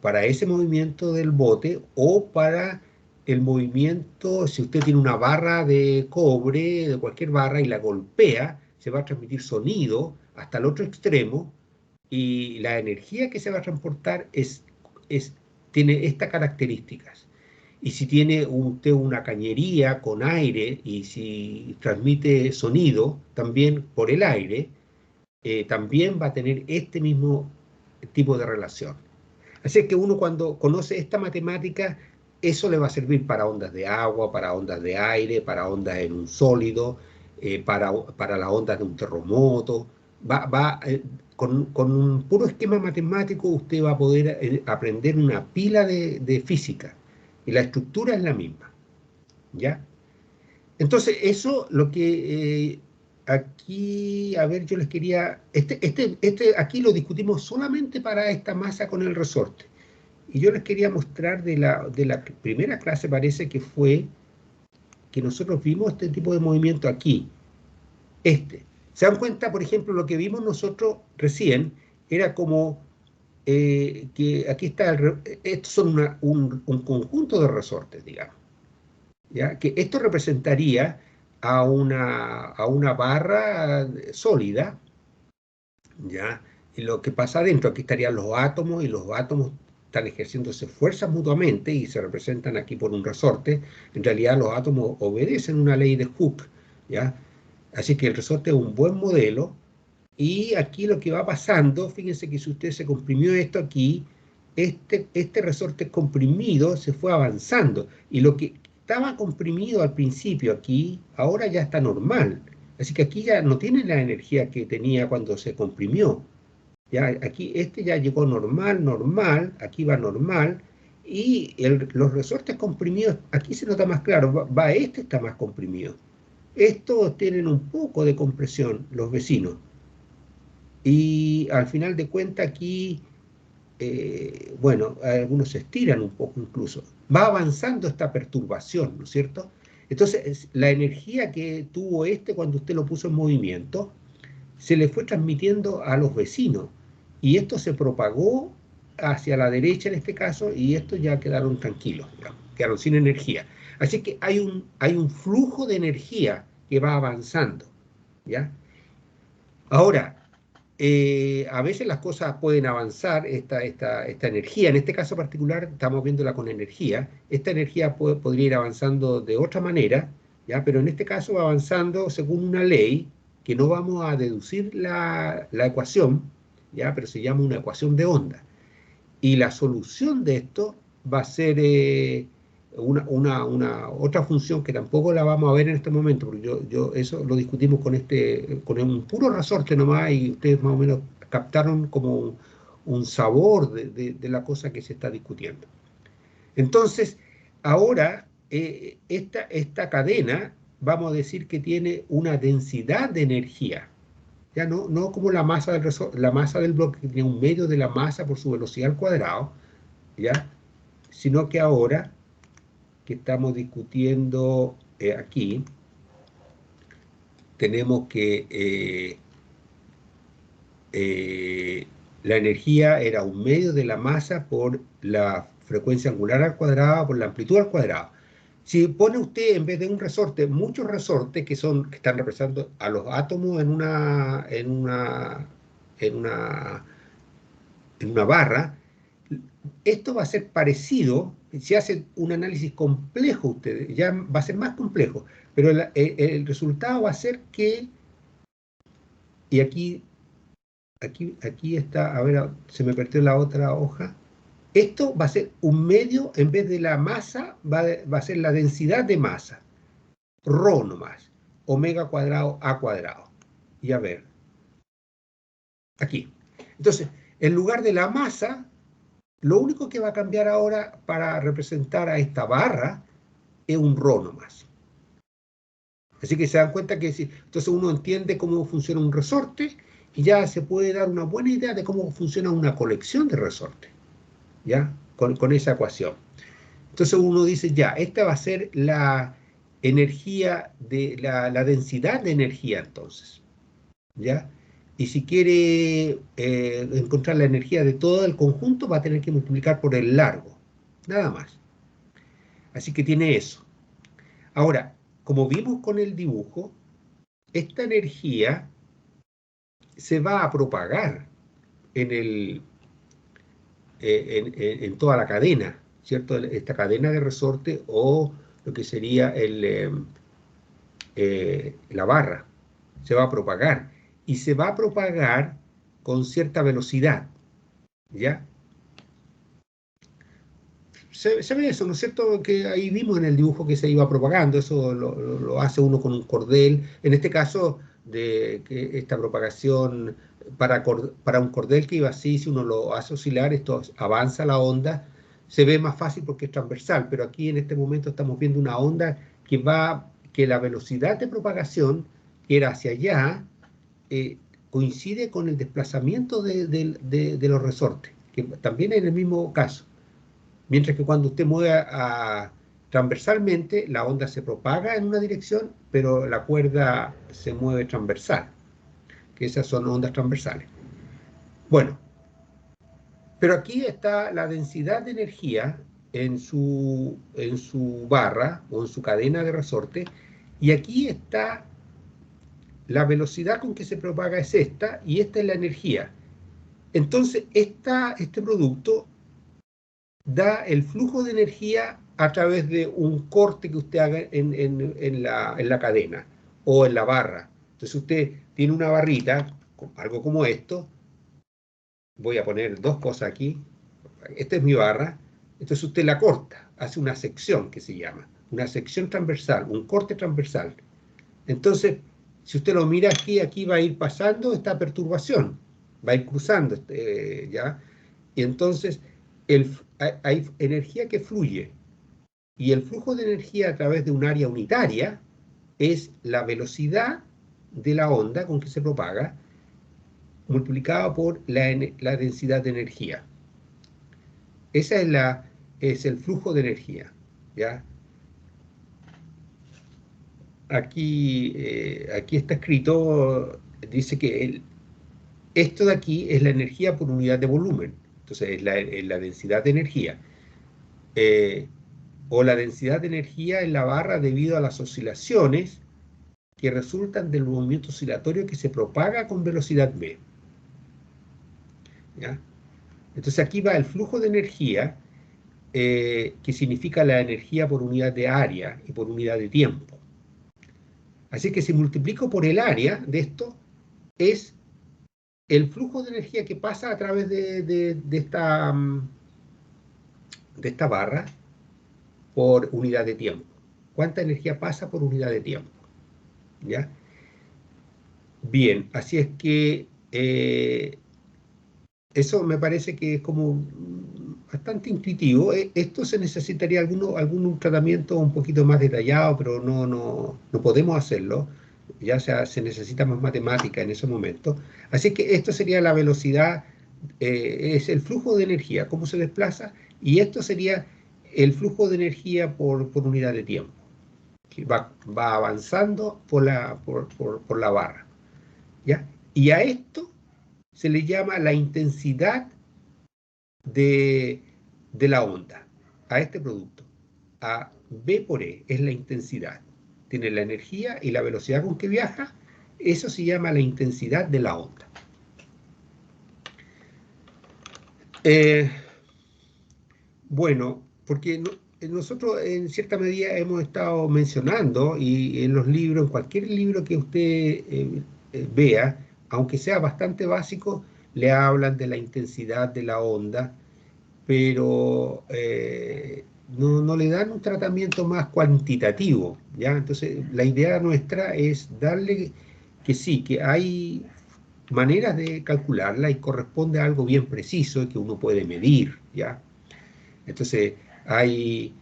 para ese movimiento del bote, o para el movimiento, si usted tiene una barra de cobre, de cualquier barra, y la golpea, se va a transmitir sonido hasta el otro extremo, y la energía que se va a transportar tiene estas características. Y si tiene usted una cañería con aire y si transmite sonido también por el aire, también va a tener este mismo tipo de relación. Así es que uno, cuando conoce esta matemática, eso le va a servir para ondas de agua, para ondas de aire, para ondas en un sólido, para las ondas de un terremoto. Con un puro esquema matemático usted va a poder aprender una pila de física, y la estructura es la misma, ¿ya? Entonces, eso lo que aquí, a ver, yo les quería, aquí lo discutimos solamente para esta masa con el resorte. Y yo les quería mostrar de la primera clase, parece que fue, que nosotros vimos este tipo de movimiento aquí. ¿Se dan cuenta? Por ejemplo, lo que vimos nosotros recién era como que aquí está, estos son un conjunto de resortes, digamos, ¿ya? Que esto representaría a una barra sólida, ¿ya? Y lo que pasa adentro, aquí estarían los átomos, y los átomos están ejerciéndose fuerzas mutuamente y se representan aquí por un resorte. En realidad los átomos obedecen una ley de Hooke, ¿ya? Así que el resorte es un buen modelo. Y aquí lo que va pasando, fíjense que si usted se comprimió esto aquí, este resorte comprimido se fue avanzando, y lo que estaba comprimido al principio aquí, ahora ya está normal. Así que aquí ya no tiene la energía que tenía cuando se comprimió. Ya, aquí ya llegó normal, aquí va normal, y los resortes comprimidos, aquí se nota más claro, este está más comprimido. Estos tienen un poco de compresión, los vecinos. Y al final de cuentas aquí, bueno, algunos se estiran un poco incluso. Va avanzando esta perturbación, ¿no es cierto? Entonces, la energía que tuvo cuando usted lo puso en movimiento, se le fue transmitiendo a los vecinos. Y esto se propagó hacia la derecha en este caso, y estos ya quedaron tranquilos, digamos, quedaron sin energía. Así que hay un flujo de energía que va avanzando, ¿ya? Ahora, a veces las cosas pueden avanzar, esta energía, en este caso particular estamos viéndola con energía. Esta energía podría ir avanzando de otra manera, ¿ya? Pero en este caso va avanzando según una ley que no vamos a deducir la ecuación, ¿ya? Pero se llama una ecuación de onda. Y la solución de esto va a ser una otra función que tampoco la vamos a ver en este momento, porque eso lo discutimos con un puro resorte nomás, y ustedes más o menos captaron como un sabor de la cosa que se está discutiendo. Entonces, ahora, esta cadena, vamos a decir que tiene una densidad de energía. Ya no como la masa del bloque, que tiene un medio de la masa por su velocidad al cuadrado, ¿ya? Sino que ahora que estamos discutiendo aquí, tenemos que la energía era un medio de la masa por la frecuencia angular al cuadrado, por la amplitud al cuadrado. Si pone usted, en vez de un resorte, muchos resortes que están representando a los átomos en una barra, esto va a ser parecido. Si hace un análisis complejo ustedes, ya va a ser más complejo, pero el resultado va a ser que, y aquí está, a ver, se me perdió la otra hoja. Esto va a ser un medio, en vez de la masa, va a ser la densidad de masa, ρ nomás, omega cuadrado a cuadrado. Y a ver, aquí. Entonces, en lugar de la masa, lo único que va a cambiar ahora para representar a esta barra es un ρ nomás. Así que se dan cuenta que entonces uno entiende cómo funciona un resorte y ya se puede dar una buena idea de cómo funciona una colección de resortes, ¿ya? Con esa ecuación. Entonces uno dice, ya, esta va a ser la energía, la densidad de energía entonces, ¿ya? Y si quiere encontrar la energía de todo el conjunto, va a tener que multiplicar por el largo, nada más. Así que tiene eso. Ahora, como vimos con el dibujo, esta energía se va a propagar en toda la cadena, ¿cierto? Esta cadena de resorte, o lo que sería la barra, se va a propagar. Y se va a propagar con cierta velocidad, ¿ya? Se ve eso, ¿no es cierto? Que ahí vimos en el dibujo que se iba propagando. Eso lo hace uno con un cordel. En este caso, que esta propagación para un cordel que iba así, si uno lo hace oscilar, esto avanza la onda, se ve más fácil porque es transversal, pero aquí en este momento estamos viendo una onda que la velocidad de propagación, que era hacia allá, coincide con el desplazamiento de los resortes, que también es en el mismo caso. Mientras que cuando usted mueve transversalmente, la onda se propaga en una dirección, pero la cuerda se mueve transversal, que esas son ondas transversales. Bueno, pero aquí está la densidad de energía en su barra o en su cadena de resorte, y aquí está la velocidad con que se propaga, es esta, y esta es la energía. Entonces, este producto da el flujo de energía a través de un corte que usted haga en la cadena o en la barra. Entonces usted tiene una barrita, algo como esto. Voy a poner dos cosas aquí. Esta es mi barra. Entonces usted la corta, hace una sección que se llama, una sección transversal, un corte transversal. Entonces, si usted lo mira aquí va a ir pasando esta perturbación, va a ir cruzando, ¿ya? Y entonces hay energía que fluye, y el flujo de energía a través de un área unitaria es la velocidad de la onda con que se propaga multiplicada por la densidad de energía. Esa es el flujo de energía, ¿ya? Aquí está escrito, dice que esto de aquí es la energía por unidad de volumen. Entonces es la densidad de energía. O la densidad de energía en la barra debido a las oscilaciones que resultan del movimiento oscilatorio que se propaga con velocidad v. ¿Ya? Entonces aquí va el flujo de energía, que significa la energía por unidad de área y por unidad de tiempo. Así que si multiplico por el área de esto, es el flujo de energía que pasa a través de esta barra por unidad de tiempo. ¿Cuánta energía pasa por unidad de tiempo? ¿Ya? Bien, así es que eso me parece que es como bastante intuitivo. Esto se necesitaría algún tratamiento un poquito más detallado, pero no podemos hacerlo. Ya se necesita más matemática en ese momento. Así que esto sería la velocidad, es el flujo de energía, cómo se desplaza, y esto sería el flujo de energía por unidad de tiempo, que va avanzando por la barra. ¿Ya? Y a esto se le llama la intensidad de la onda, a este producto. A B por E es la intensidad. Tiene la energía y la velocidad con que viaja. Eso se llama la intensidad de la onda. Bueno, porque nosotros en cierta medida hemos estado mencionando, y en los libros, en cualquier libro que usted vea, aunque sea bastante básico, le hablan de la intensidad de la onda, pero no le dan un tratamiento más cuantitativo, ¿ya? Entonces, la idea nuestra es darle que sí, que hay maneras de calcularla y corresponde a algo bien preciso que uno puede medir, ¿ya? Entonces, hay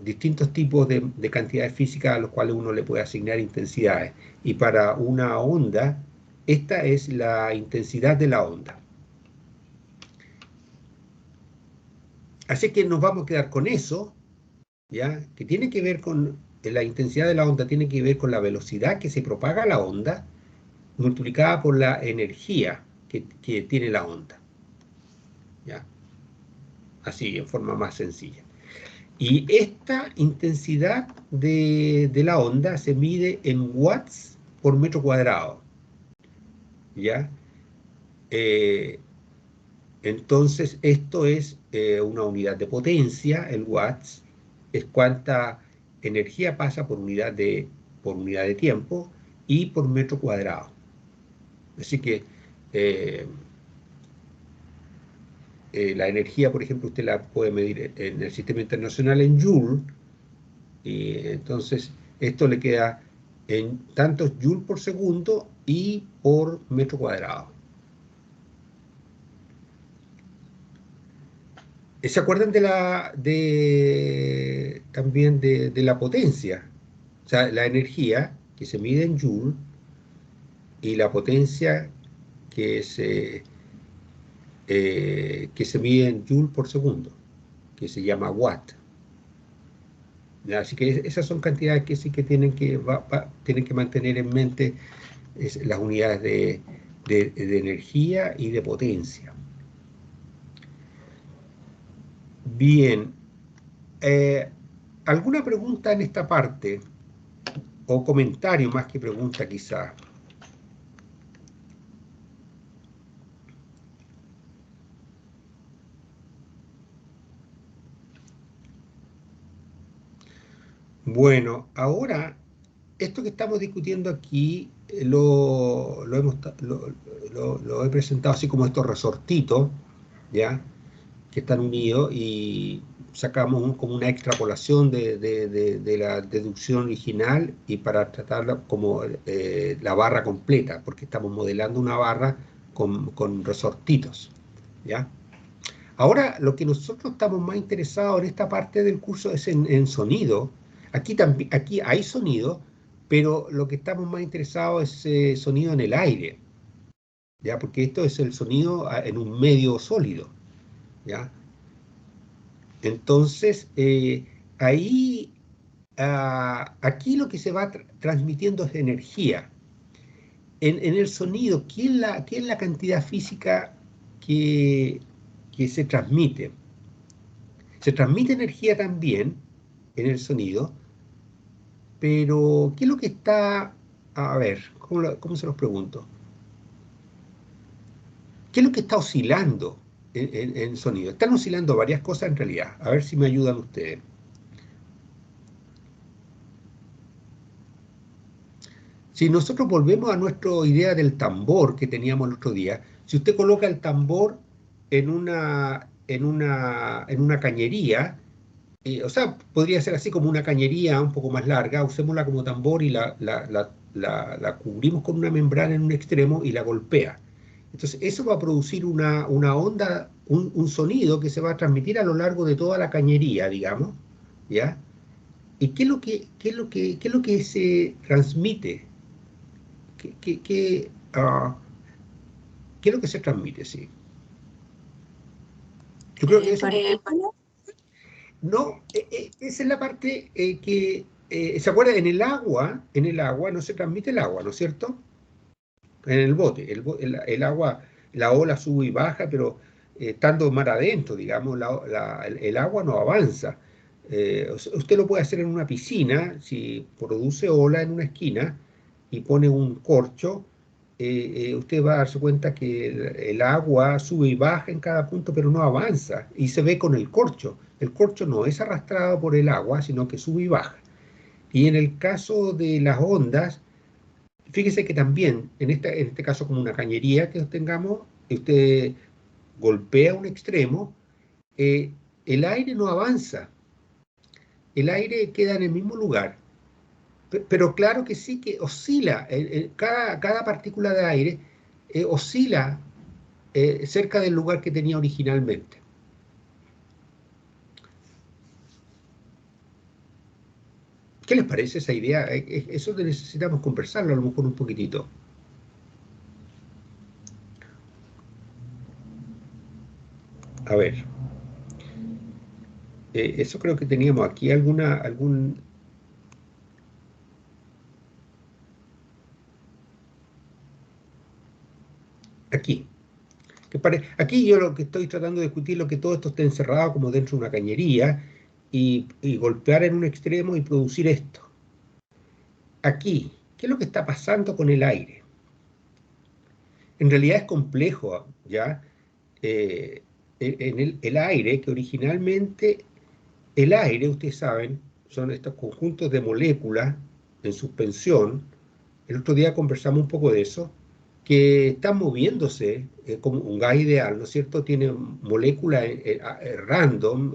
distintos tipos de cantidades físicas a los cuales uno le puede asignar intensidades. Y para una onda, esta es la intensidad de la onda. Así que nos vamos a quedar con eso, ¿ya? Que tiene que ver con la intensidad de la onda, tiene que ver con la velocidad que se propaga la onda, multiplicada por la energía que tiene la onda, ¿ya? Así, en forma más sencilla. Y esta intensidad de la onda se mide en watts por metro cuadrado, ¿ya? Entonces, esto es una unidad de potencia, el watts, es cuánta energía pasa por unidad de tiempo y por metro cuadrado. Así que la energía, por ejemplo, usted la puede medir en el sistema internacional en joule, y entonces esto le queda en tantos joules por segundo y por metro cuadrado. ¿Se acuerdan también de la potencia? O sea, la energía que se mide en joule y la potencia que se mide en joule por segundo, que se llama watt. Así que esas son cantidades que sí que tienen que mantener en mente, las unidades de energía y de potencia. Bien. ¿Alguna pregunta en esta parte? O comentario más que pregunta quizá. Bueno, ahora, esto que estamos discutiendo aquí lo he presentado así como estos resortitos, ¿ya? Que están unidos, y sacamos como una extrapolación de la deducción original, y para tratarla como la barra completa, porque estamos modelando una barra con resortitos, ¿ya? Ahora, lo que nosotros estamos más interesados en esta parte del curso es en sonido. Aquí hay sonido, pero lo que estamos más interesados es sonido en el aire, ¿ya? Porque esto es el sonido en un medio sólido, ¿ya? Entonces, aquí lo que se va transmitiendo es energía. En el sonido, ¿qué es la cantidad física que se transmite? Se transmite energía también en el sonido, pero ¿qué es lo que está... A ver, ¿cómo se los pregunto? ¿Qué es lo que está oscilando en sonido? Están oscilando varias cosas en realidad. A ver si me ayudan ustedes. Si nosotros volvemos a nuestra idea del tambor que teníamos el otro día, si usted coloca el tambor en una cañería, o sea, podría ser así como una cañería un poco más larga, usémosla como tambor y la cubrimos con una membrana en un extremo y la golpea. Entonces, eso va a producir una onda, un sonido que se va a transmitir a lo largo de toda la cañería, digamos, ¿ya? ¿Y qué es lo que se transmite? ¿Qué es lo que se transmite? Sí. Yo creo que eso... Partículas. No, esa es la parte que... ¿se acuerda? En el agua no se transmite el agua, ¿no es cierto? En el bote. El agua, la ola sube y baja, pero estando mar adentro, digamos, el agua no avanza. Usted lo puede hacer en una piscina, si produce ola en una esquina y pone un corcho, usted va a darse cuenta que el agua sube y baja en cada punto, pero no avanza, y se ve con el corcho. El corcho no es arrastrado por el agua, sino que sube y baja. Y en el caso de las ondas, fíjese que también, en este caso como una cañería que tengamos, usted golpea un extremo, el aire no avanza, el aire queda en el mismo lugar. Pero claro que sí que oscila, cada partícula de aire oscila cerca del lugar que tenía originalmente. ¿Qué les parece esa idea? Eso necesitamos conversarlo a lo mejor un poquitito. A ver. Eso creo que teníamos aquí aquí. Aquí yo lo que estoy tratando de discutir es lo que todo esto esté encerrado como dentro de una cañería y golpear en un extremo y producir esto. Aquí, ¿qué es lo que está pasando con el aire? En realidad es complejo, ¿ya? El aire, que originalmente, el aire, ustedes saben, son estos conjuntos de moléculas en suspensión. El otro día conversamos un poco de eso, que están moviéndose como un gas ideal, ¿no es cierto? Tiene moléculas random,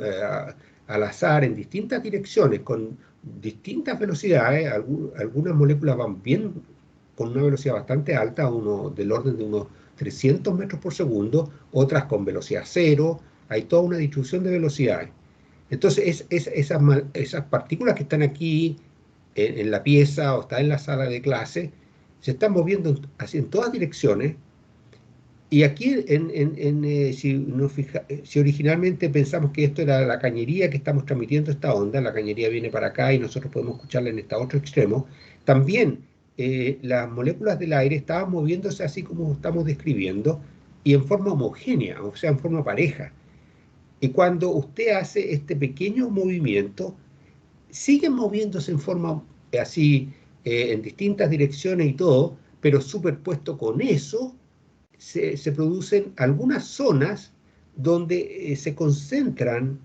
al azar, en distintas direcciones, con distintas velocidades. Algunas moléculas van bien con una velocidad bastante alta, del orden de unos 300 metros por segundo, otras con velocidad cero. Hay toda una distribución de velocidades. Entonces, esas partículas que están aquí en la pieza o están en la sala de clase, se están moviendo así en todas direcciones. Y aquí, si originalmente pensamos que esto era la cañería que estamos transmitiendo esta onda, la cañería viene para acá y nosotros podemos escucharla en este otro extremo, también las moléculas del aire estaban moviéndose así como estamos describiendo y en forma homogénea, o sea, en forma pareja. Y cuando usted hace este pequeño movimiento, siguen moviéndose en forma así, en distintas direcciones y todo, pero superpuesto con eso, se producen algunas zonas donde se concentran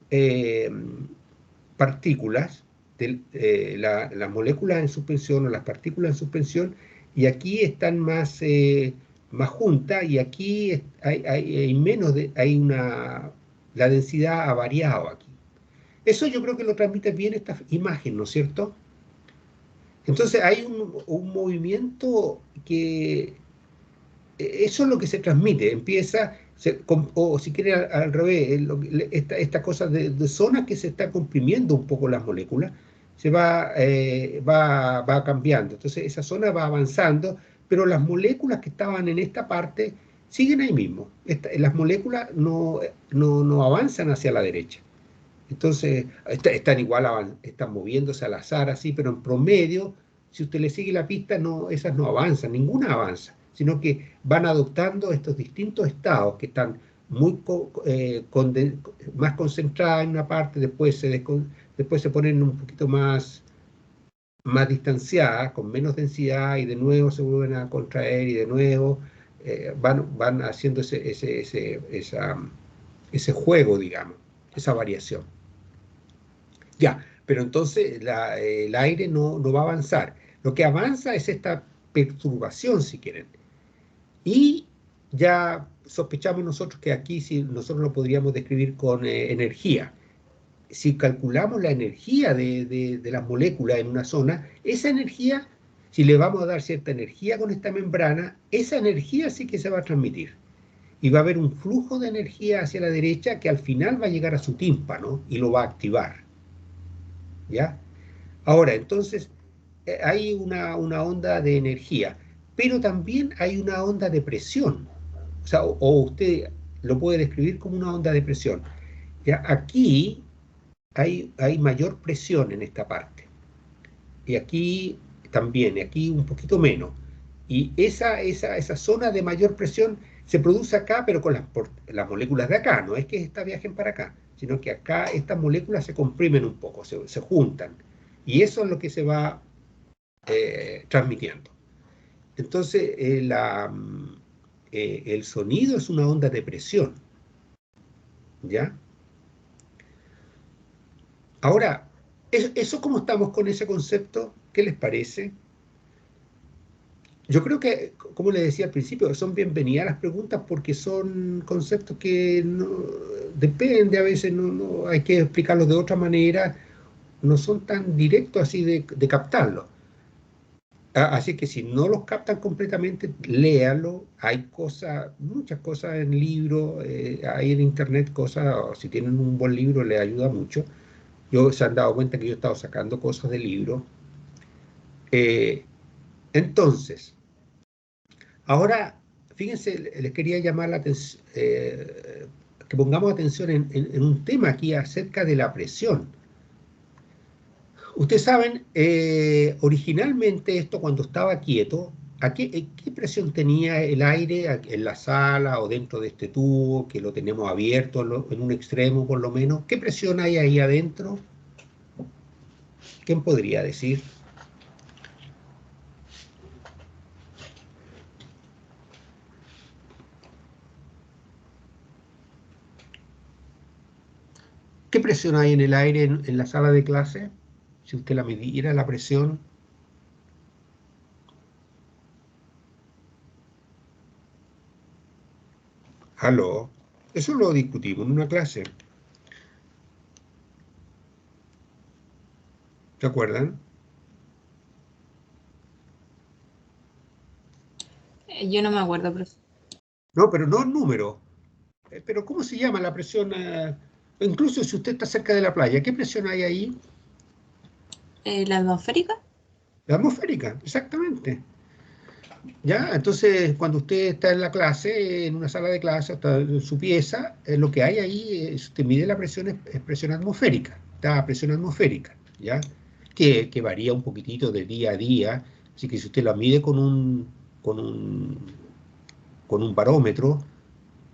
eh, partículas, las moléculas en suspensión o las partículas en suspensión, y aquí están más juntas, y aquí hay menos, la densidad ha variado aquí. Eso yo creo que lo transmite bien esta imagen, ¿no es cierto? Entonces hay un movimiento que... Eso es lo que se transmite, o si quiere al revés, esta cosa de zonas que se está comprimiendo un poco las moléculas, se va cambiando. Entonces esa zona va avanzando, pero las moléculas que estaban en esta parte siguen ahí mismo. Las moléculas no avanzan hacia la derecha. Entonces, están moviéndose al azar así, pero en promedio, si usted le sigue la pista, esas no avanzan, ninguna avanza, sino que van adoptando estos distintos estados que están más concentradas en una parte, después se ponen un poquito más distanciadas, con menos densidad, y de nuevo se vuelven a contraer, y de nuevo van haciendo ese juego, digamos, esa variación. Ya, pero entonces el aire no va a avanzar. Lo que avanza es esta perturbación, si quieren. Y ya sospechamos nosotros que aquí si nosotros lo podríamos describir con energía. Si calculamos la energía de las moléculas en una zona, esa energía, si le vamos a dar cierta energía con esta membrana, esa energía sí que se va a transmitir. Y va a haber un flujo de energía hacia la derecha que al final va a llegar a su tímpano y lo va a activar. ¿Ya? Ahora, entonces, hay una onda de energía, pero también hay una onda de presión. O sea, o usted lo puede describir como una onda de presión. ¿Ya? Aquí hay mayor presión en esta parte. Y aquí también, y aquí un poquito menos. Y esa zona de mayor presión se produce acá, pero con las moléculas de acá. No es que estas viajen para acá, sino que acá estas moléculas se comprimen un poco, se juntan. Y eso es lo que se va transmitiendo. Entonces, el sonido es una onda de presión. ¿Ya? Ahora, ¿eso cómo estamos con ese concepto? ¿Qué les parece? Yo creo que, como les decía al principio, son bienvenidas las preguntas porque son conceptos que no, depende, a veces no hay que explicarlos de otra manera, no son tan directos así de captarlos. Así que si no los captan completamente, léanlo. Hay cosas, muchas cosas en libros, hay en internet cosas, o si tienen un buen libro les ayuda mucho. Se han dado cuenta que yo he estado sacando cosas de libros. Entonces, ahora, fíjense, les quería llamar la atención, que pongamos atención en un tema aquí acerca de la presión. Ustedes saben, originalmente esto cuando estaba quieto, ¿qué presión tenía el aire en la sala o dentro de este tubo que lo tenemos abierto en un extremo por lo menos? ¿Qué presión hay ahí adentro? ¿Quién podría decir? ¿Qué presión hay en el aire en la sala de clase? Si usted la midiera, la presión. ¿Aló? Eso lo discutimos en una clase. ¿Se acuerdan? Yo no me acuerdo, profe. No, pero no el número. Pero ¿cómo se llama la presión? Incluso si usted está cerca de la playa, ¿qué presión hay ahí? ¿La atmosférica? La atmosférica, exactamente. ¿Ya? Entonces, cuando usted está en la clase, en una sala de clase, está en su pieza, lo que hay ahí, si usted mide la presión, es presión atmosférica. Está a presión atmosférica, ¿ya? Que varía un poquitito de día a día. Así que si usted la mide con un barómetro,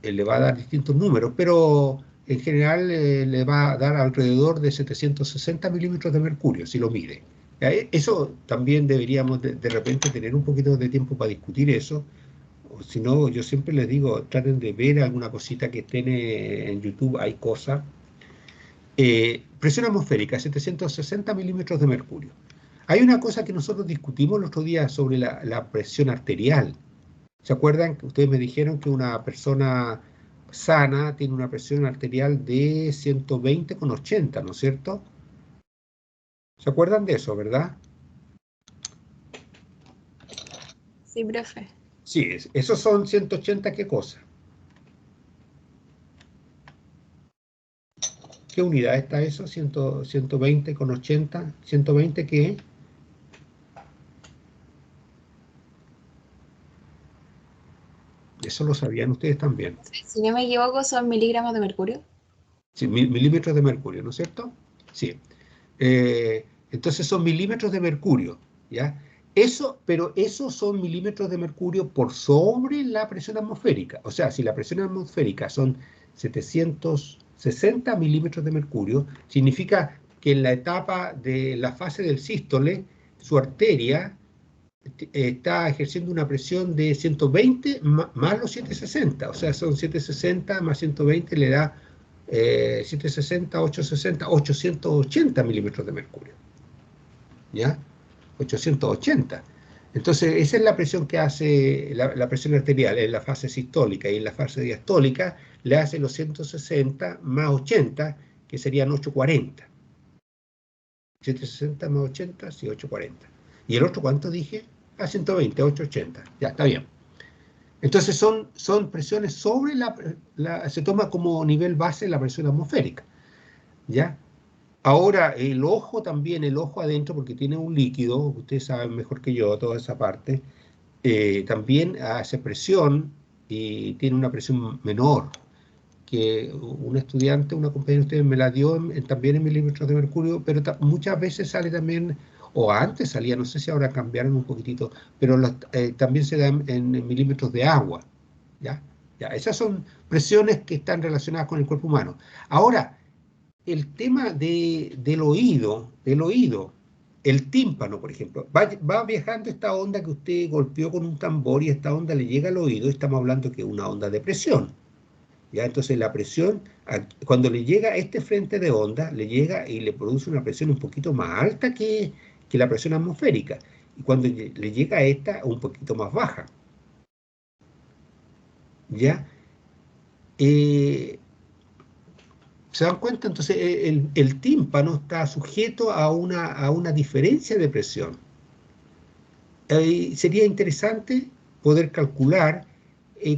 le va a dar distintos números, pero en general le va a dar alrededor de 760 milímetros de mercurio, si lo mide. Eso también deberíamos de repente tener un poquito de tiempo para discutir eso, o si no, yo siempre les digo, traten de ver alguna cosita que estén en YouTube, hay cosas. Presión atmosférica, 760 milímetros de mercurio. Hay una cosa que nosotros discutimos el otro día sobre la presión arterial. ¿Se acuerdan que ustedes me dijeron que una persona sana tiene una presión arterial de 120/80, ¿no es cierto? ¿Se acuerdan de eso, verdad? Sí, profe. Sí, esos son 180, ¿qué cosa? ¿Qué unidad está eso? 120/80. ¿120 qué? Eso lo sabían ustedes también. Si no me equivoco, son miligramos de mercurio. Sí, milímetros de mercurio, ¿no es cierto? Sí. Entonces son milímetros de mercurio, ¿ya? Pero esos son milímetros de mercurio por sobre la presión atmosférica. O sea, si la presión atmosférica son 760 milímetros de mercurio, significa que en la etapa de la fase del sístole, su arteria está ejerciendo una presión de 120 más los 760. O sea, son 760 más 120 le da 760, 880 milímetros de mercurio. ¿Ya? 880. Entonces, esa es la presión que hace la presión arterial en la fase sistólica, y en la fase diastólica le hace los 160 más 80, que serían 840. 160 más 80, sí, 840. ¿Y el otro cuánto dije? 120, 880. Ya, está bien. Entonces son presiones sobre se toma como nivel base la presión atmosférica, ¿ya? Ahora, el ojo también, el ojo adentro, porque tiene un líquido, ustedes saben mejor que yo toda esa parte, también hace presión y tiene una presión menor, que un estudiante, una compañera de ustedes me la dio también en milímetros de mercurio, pero muchas veces sale también, o antes salía, no sé si ahora cambiaron un poquitito, pero también se da en milímetros de agua, ¿ya? Ya, esas son presiones que están relacionadas con el cuerpo humano. Ahora, el tema del oído, el tímpano, por ejemplo, va viajando esta onda que usted golpeó con un tambor y esta onda le llega al oído, y estamos hablando que es una onda de presión. ¿Ya? Entonces la presión, cuando le llega a este frente de onda, le llega y le produce una presión un poquito más alta que la presión atmosférica. Y cuando le llega a esta, un poquito más baja. ¿Ya? ¿Se dan cuenta? Entonces el tímpano está sujeto a una diferencia de presión. Sería interesante poder calcular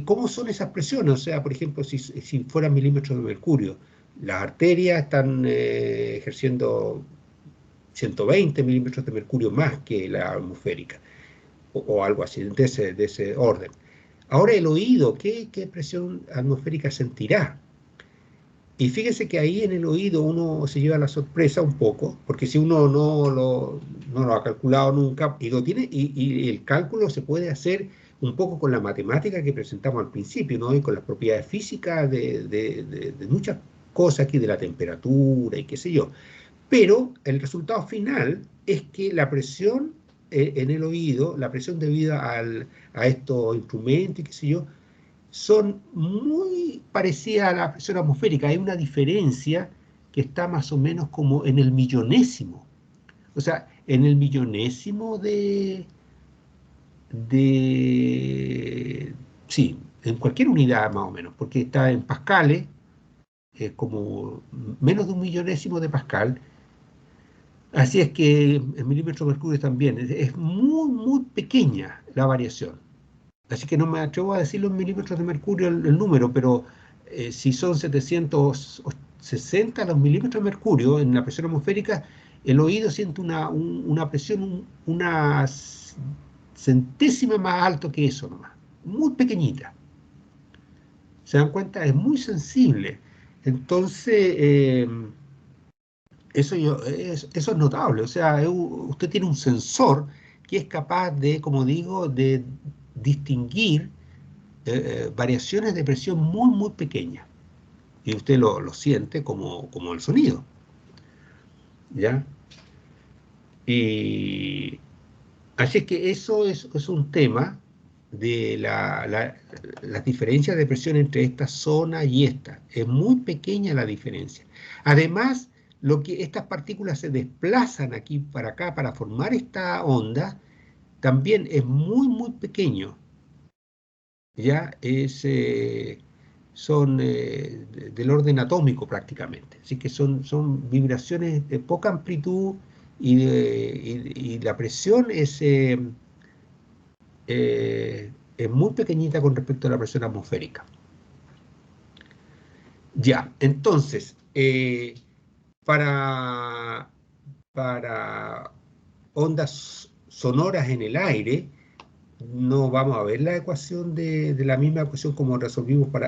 cómo son esas presiones. O sea, por ejemplo, si fueran milímetros de mercurio, las arterias están ejerciendo 120 milímetros de mercurio más que la atmosférica, o algo así, de ese orden. Ahora el oído, ¿qué presión atmosférica sentirá? Y fíjese que ahí en el oído uno se lleva la sorpresa un poco, porque si uno no lo ha calculado nunca, y lo tiene, y el cálculo se puede hacer un poco con la matemática que presentamos al principio, ¿no? Y con las propiedades físicas de muchas cosas aquí, de la temperatura y qué sé yo. Pero el resultado final es que la presión en el oído, la presión debida a estos instrumentos y qué sé yo, son muy parecidas a la presión atmosférica. Hay una diferencia que está más o menos como en el millonésimo. O sea, en el millonésimo sí, en cualquier unidad más o menos, porque está en pascales, como menos de un millonésimo de pascal. Así es que en milímetros de mercurio también es muy, muy pequeña la variación. Así que no me atrevo a decirlo en milímetros de mercurio el número, pero si son 760 los milímetros de mercurio en la presión atmosférica, el oído siente una presión una centésima más alto que eso nomás, muy pequeñita. ¿Se dan cuenta? Es muy sensible. Entonces, eso es notable. O sea, usted tiene un sensor que es capaz de, como digo, de distinguir variaciones de presión muy, muy pequeñas. Y usted lo siente como el sonido. ¿Ya? Y así es que eso es un tema de las diferencias de presión entre esta zona y esta. Es muy pequeña la diferencia. Además, estas partículas se desplazan aquí para acá para formar esta onda, también es muy, muy pequeño. Ya son del orden atómico prácticamente. Así que son vibraciones de poca amplitud, y la presión es muy pequeñita con respecto a la presión atmosférica. Ya, entonces, para ondas sonoras en el aire, no vamos a ver la ecuación de la misma ecuación como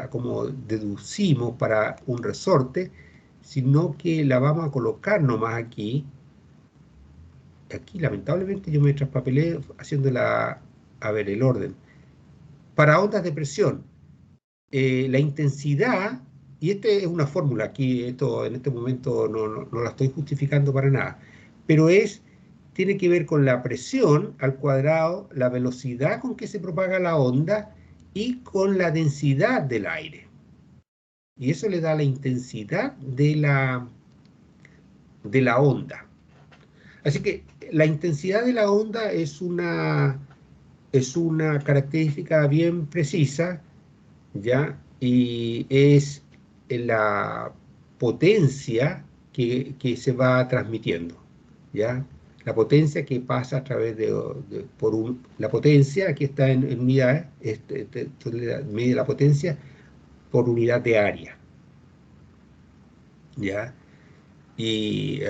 como deducimos para un resorte, sino que la vamos a colocar nomás aquí. Aquí, lamentablemente, yo me traspapelé haciéndola, a ver, el orden. Para ondas de presión, la intensidad, y esta es una fórmula, aquí esto en este momento no la estoy justificando para nada, pero tiene que ver con la presión al cuadrado, la velocidad con que se propaga la onda y con la densidad del aire. Y eso le da la intensidad de la onda. Así que la intensidad de la onda es una característica bien precisa, ¿ya? Y es la potencia que se va transmitiendo, ¿ya? La potencia que pasa a través la potencia, aquí está en unidades, mide la potencia por unidad de área, ¿ya? Y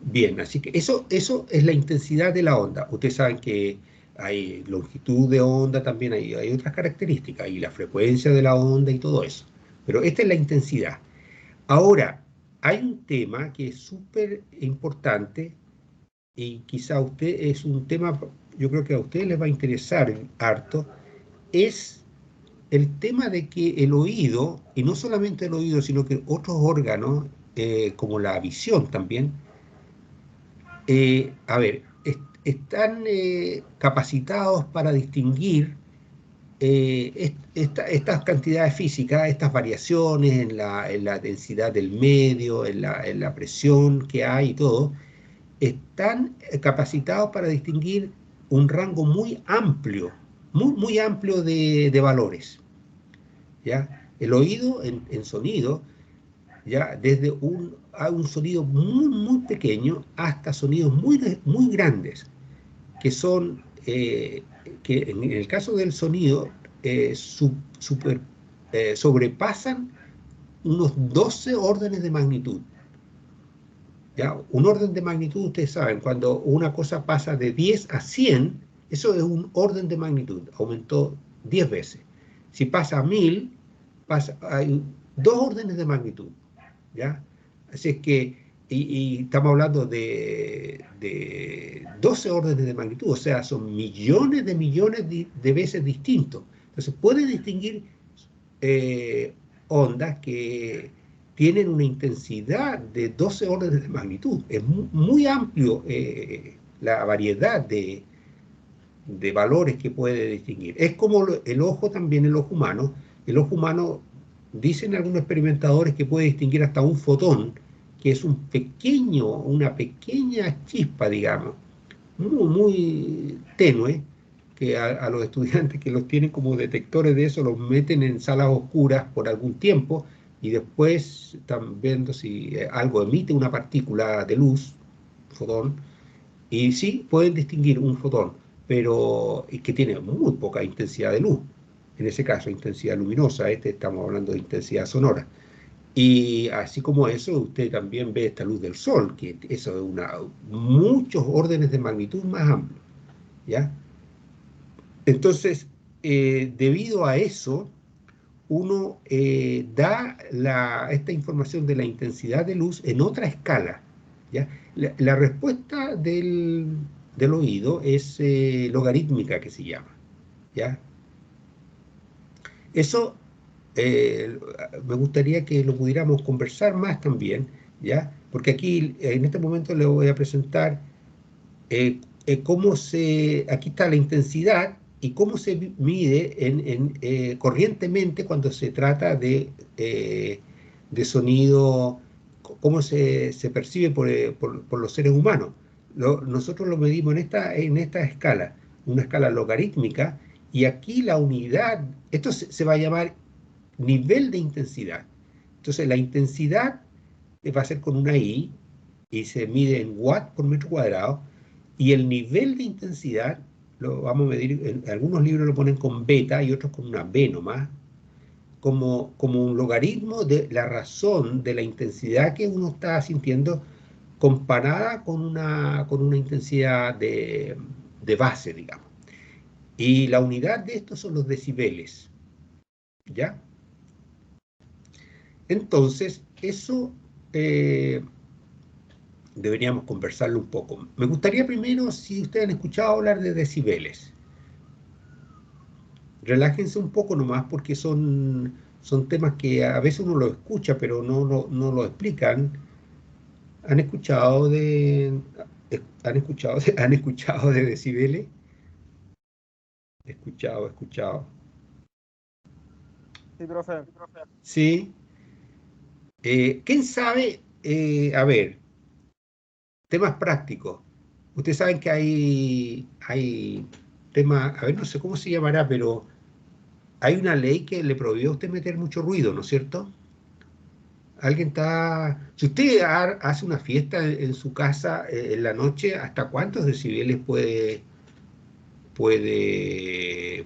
bien, así que eso es la intensidad de la onda. Ustedes saben que hay longitud de onda también, hay otras características, y la frecuencia de la onda y todo eso. Pero esta es la intensidad. Ahora, hay un tema que es súper importante y quizá usted es un tema, yo creo que a ustedes les va a interesar harto, es el tema de que el oído, y no solamente el oído, sino que otros órganos, como la visión también, a ver, están capacitados para distinguir estas cantidades físicas, estas variaciones en la densidad del medio, en la presión que hay y todo, están capacitados para distinguir un rango muy amplio, muy amplio de valores, ¿ya? El oído en sonido, ¿ya? Desde a un sonido muy pequeño hasta sonidos muy grandes, que son, que en el caso del sonido, sobrepasan unos 12 órdenes de magnitud. ¿Ya? Un orden de magnitud, ustedes saben, cuando una cosa pasa de 10 a 100, eso es un orden de magnitud, aumentó 10 veces. Si pasa a 1000, hay dos órdenes de magnitud, ¿ya? Así es que, y estamos hablando de 12 órdenes de magnitud, o sea, son millones de veces distintos. Entonces, puede distinguir ondas que tienen una intensidad de 12 órdenes de magnitud. Es muy amplio la variedad de valores que puede distinguir. Es como el ojo también, el ojo humano. El ojo humano, dicen algunos experimentadores, que puede distinguir hasta un fotón, que es una pequeña chispa, digamos, muy tenue, que a los estudiantes que los tienen como detectores de eso, los meten en salas oscuras por algún tiempo y después están viendo si algo emite una partícula de luz, fotón, y sí, pueden distinguir un fotón, pero que tiene muy poca intensidad de luz. En ese caso, intensidad luminosa, estamos hablando de intensidad sonora. Y así como eso, usted también ve esta luz del sol, que eso es muchos órdenes de magnitud más amplios, ¿ya? Entonces, debido a eso, uno da esta información de la intensidad de luz en otra escala, ¿ya? La respuesta del oído es logarítmica, que se llama, ¿ya? Eso me gustaría que lo pudiéramos conversar más también, ¿ya? Porque aquí, en este momento, le voy a presentar aquí está la intensidad y cómo se mide corrientemente cuando se trata de sonido, cómo se percibe por los seres humanos. Nosotros lo medimos en esta escala, una escala logarítmica, y aquí la unidad, esto se va a llamar nivel de intensidad. Entonces la intensidad va a ser con una I y se mide en watt por metro cuadrado, y el nivel de intensidad lo vamos a medir, en algunos libros lo ponen con beta y otros con una B nomás, como un logaritmo de la razón de la intensidad que uno está sintiendo comparada con una intensidad de base, digamos. Y la unidad de esto son los decibeles, ¿ya? Entonces, eso deberíamos conversarlo un poco. Me gustaría primero, si ustedes han escuchado hablar de decibeles. Relájense un poco nomás, porque son temas que a veces uno los escucha, pero no lo explican. ¿Han escuchado de decibeles? Escuchado. Sí, profe. Sí. ¿Quién sabe? A ver, Temas prácticos. Ustedes saben que hay temas, a ver, no sé cómo se llamará, pero hay una ley que le prohíbe a usted meter mucho ruido, ¿no es cierto? Alguien está... Si usted hace una fiesta en su casa en la noche, ¿hasta cuántos decibeles puede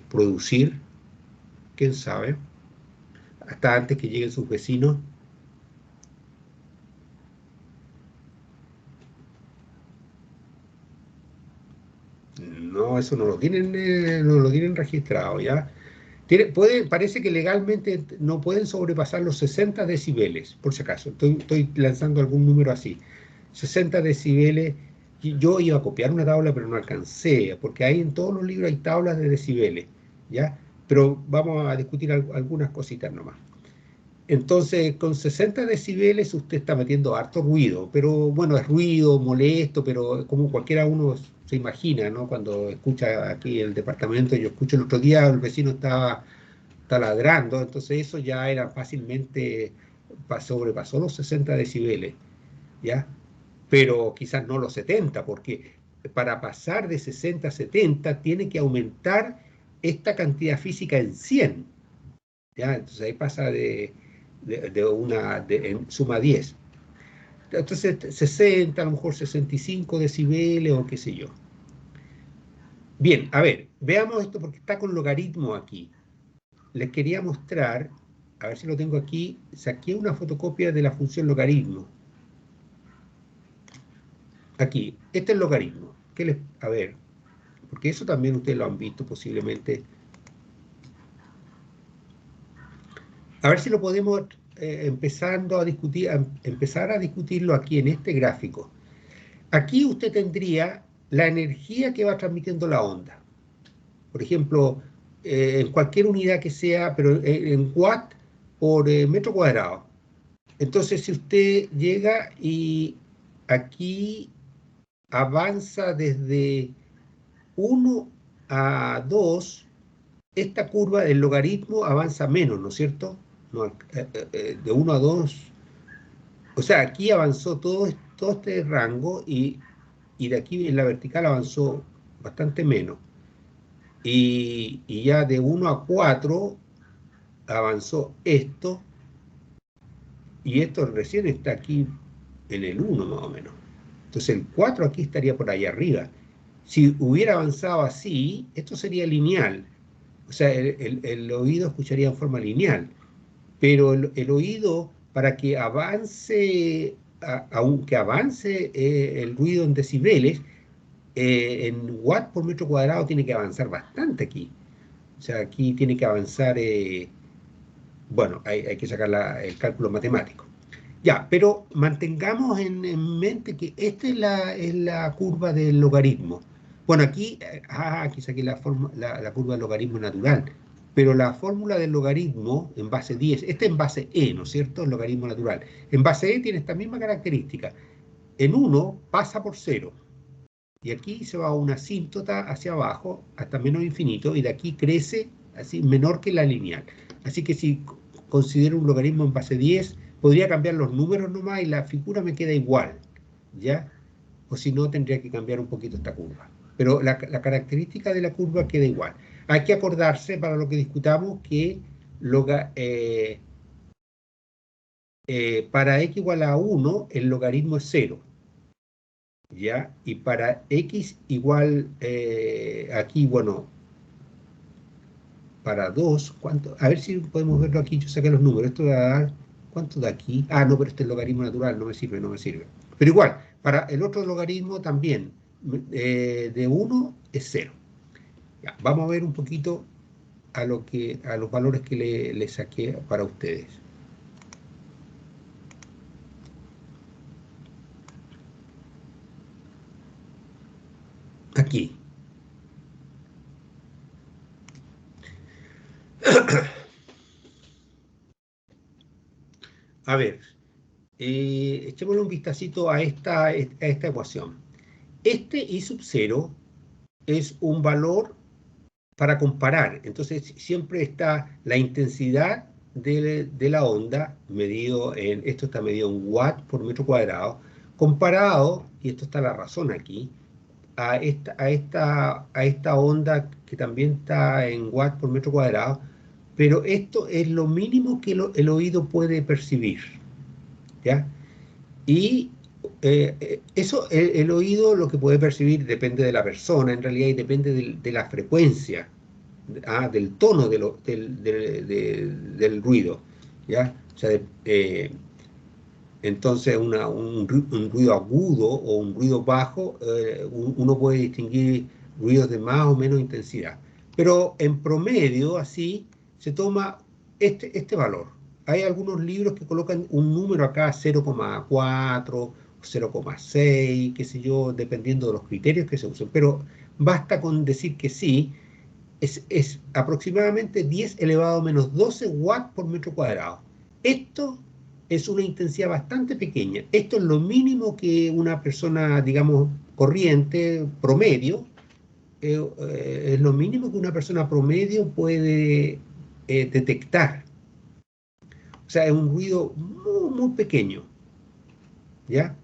producir? ¿Quién sabe? Hasta antes que lleguen sus vecinos. No, eso no lo tienen registrado, ¿ya? Parece que legalmente no pueden sobrepasar los 60 decibeles, por si acaso. Estoy lanzando algún número así. 60 decibeles. Yo iba a copiar una tabla, pero no alcancé, porque ahí en todos los libros hay tablas de decibeles, ¿ya? Pero vamos a discutir algunas cositas nomás. Entonces, con 60 decibeles usted está metiendo harto ruido, pero bueno, es ruido, molesto, pero como cualquiera uno se imagina, ¿no? Cuando escucha aquí el departamento, yo escucho el otro día, el vecino está ladrando, entonces eso ya era fácilmente, sobrepasó los 60 decibeles, ¿ya? Pero quizás no los 70, porque para pasar de 60 a 70 tiene que aumentar esta cantidad física en 100, ¿ya? Entonces ahí pasa en suma 10. Entonces 60, a lo mejor 65 decibeles o qué sé yo. Bien, a ver, veamos esto porque está con logaritmo aquí. Les quería mostrar, a ver si lo tengo aquí, saqué una fotocopia de la función logaritmo. Aquí, este es el logaritmo. A ver, porque eso también ustedes lo han visto posiblemente. A ver si lo podemos empezar a discutirlo aquí en este gráfico. Aquí usted tendría la energía que va transmitiendo la onda. Por ejemplo, en cualquier unidad que sea, pero en watt por metro cuadrado. Entonces, si usted llega y aquí avanza desde 1 a 2, esta curva del logaritmo avanza menos, ¿no es cierto? No, de 1 a 2, o sea, aquí avanzó todo este rango y de aquí en la vertical avanzó bastante menos. Y ya de 1 a 4 avanzó esto, y esto recién está aquí en el 1 más o menos. Entonces el 4 aquí estaría por ahí arriba. Si hubiera avanzado así, esto sería lineal. O sea, el oído escucharía en forma lineal. Pero el oído, para que avance, aunque avance el ruido en decibeles, en watt por metro cuadrado tiene que avanzar bastante aquí. O sea, aquí tiene que avanzar, bueno, hay que sacar el cálculo matemático. Ya, pero mantengamos en mente que esta es la curva del logaritmo. Bueno, aquí saqué la curva del logaritmo natural, pero la fórmula del logaritmo en base 10, este en base E, ¿no es cierto? El logaritmo natural. En base E tiene esta misma característica. En 1 pasa por 0, y aquí se va a una asíntota hacia abajo hasta menos infinito, y de aquí crece así menor que la lineal. Así que si considero un logaritmo en base 10, podría cambiar los números nomás y la figura me queda igual, ¿ya? O si no, tendría que cambiar un poquito esta curva. Pero la característica de la curva queda igual. Hay que acordarse, para lo que discutamos, que para x igual a 1, el logaritmo es 0. ¿Ya? Y para x igual, aquí, bueno, para 2, ¿cuánto? A ver si podemos verlo aquí, yo saqué los números, esto va a dar, ¿cuánto da aquí? Ah, no, pero este es el logaritmo natural, no me sirve. Pero igual, para el otro logaritmo también, de 1 es 0. Ya, vamos a ver un poquito a los valores que le saqué para ustedes. Aquí. A ver, echémosle un vistacito a esta ecuación. Este I sub 0 es un valor para comparar. Entonces siempre está la intensidad de la onda, esto está medido en watt por metro cuadrado, comparado, y esto está la razón aquí, a esta onda que también está en watts por metro cuadrado, pero esto es lo mínimo que el oído puede percibir, ¿ya? Y eso, el oído lo que puede percibir depende de la persona, en realidad, y depende de la frecuencia, del tono del ruido, ¿ya? O sea, entonces un ruido agudo o un ruido bajo, uno puede distinguir ruidos de más o menos intensidad. Pero en promedio, así, se toma este valor. Hay algunos libros que colocan un número acá, 0,4, 0,6, qué sé yo, dependiendo de los criterios que se usen. Pero basta con decir que sí, es aproximadamente 10 elevado a menos 12 watts por metro cuadrado. Esto es una intensidad bastante pequeña. Esto es lo mínimo que una persona, digamos, corriente, promedio, es lo mínimo que una persona promedio puede detectar. O sea, es un ruido muy, muy pequeño, ¿ya?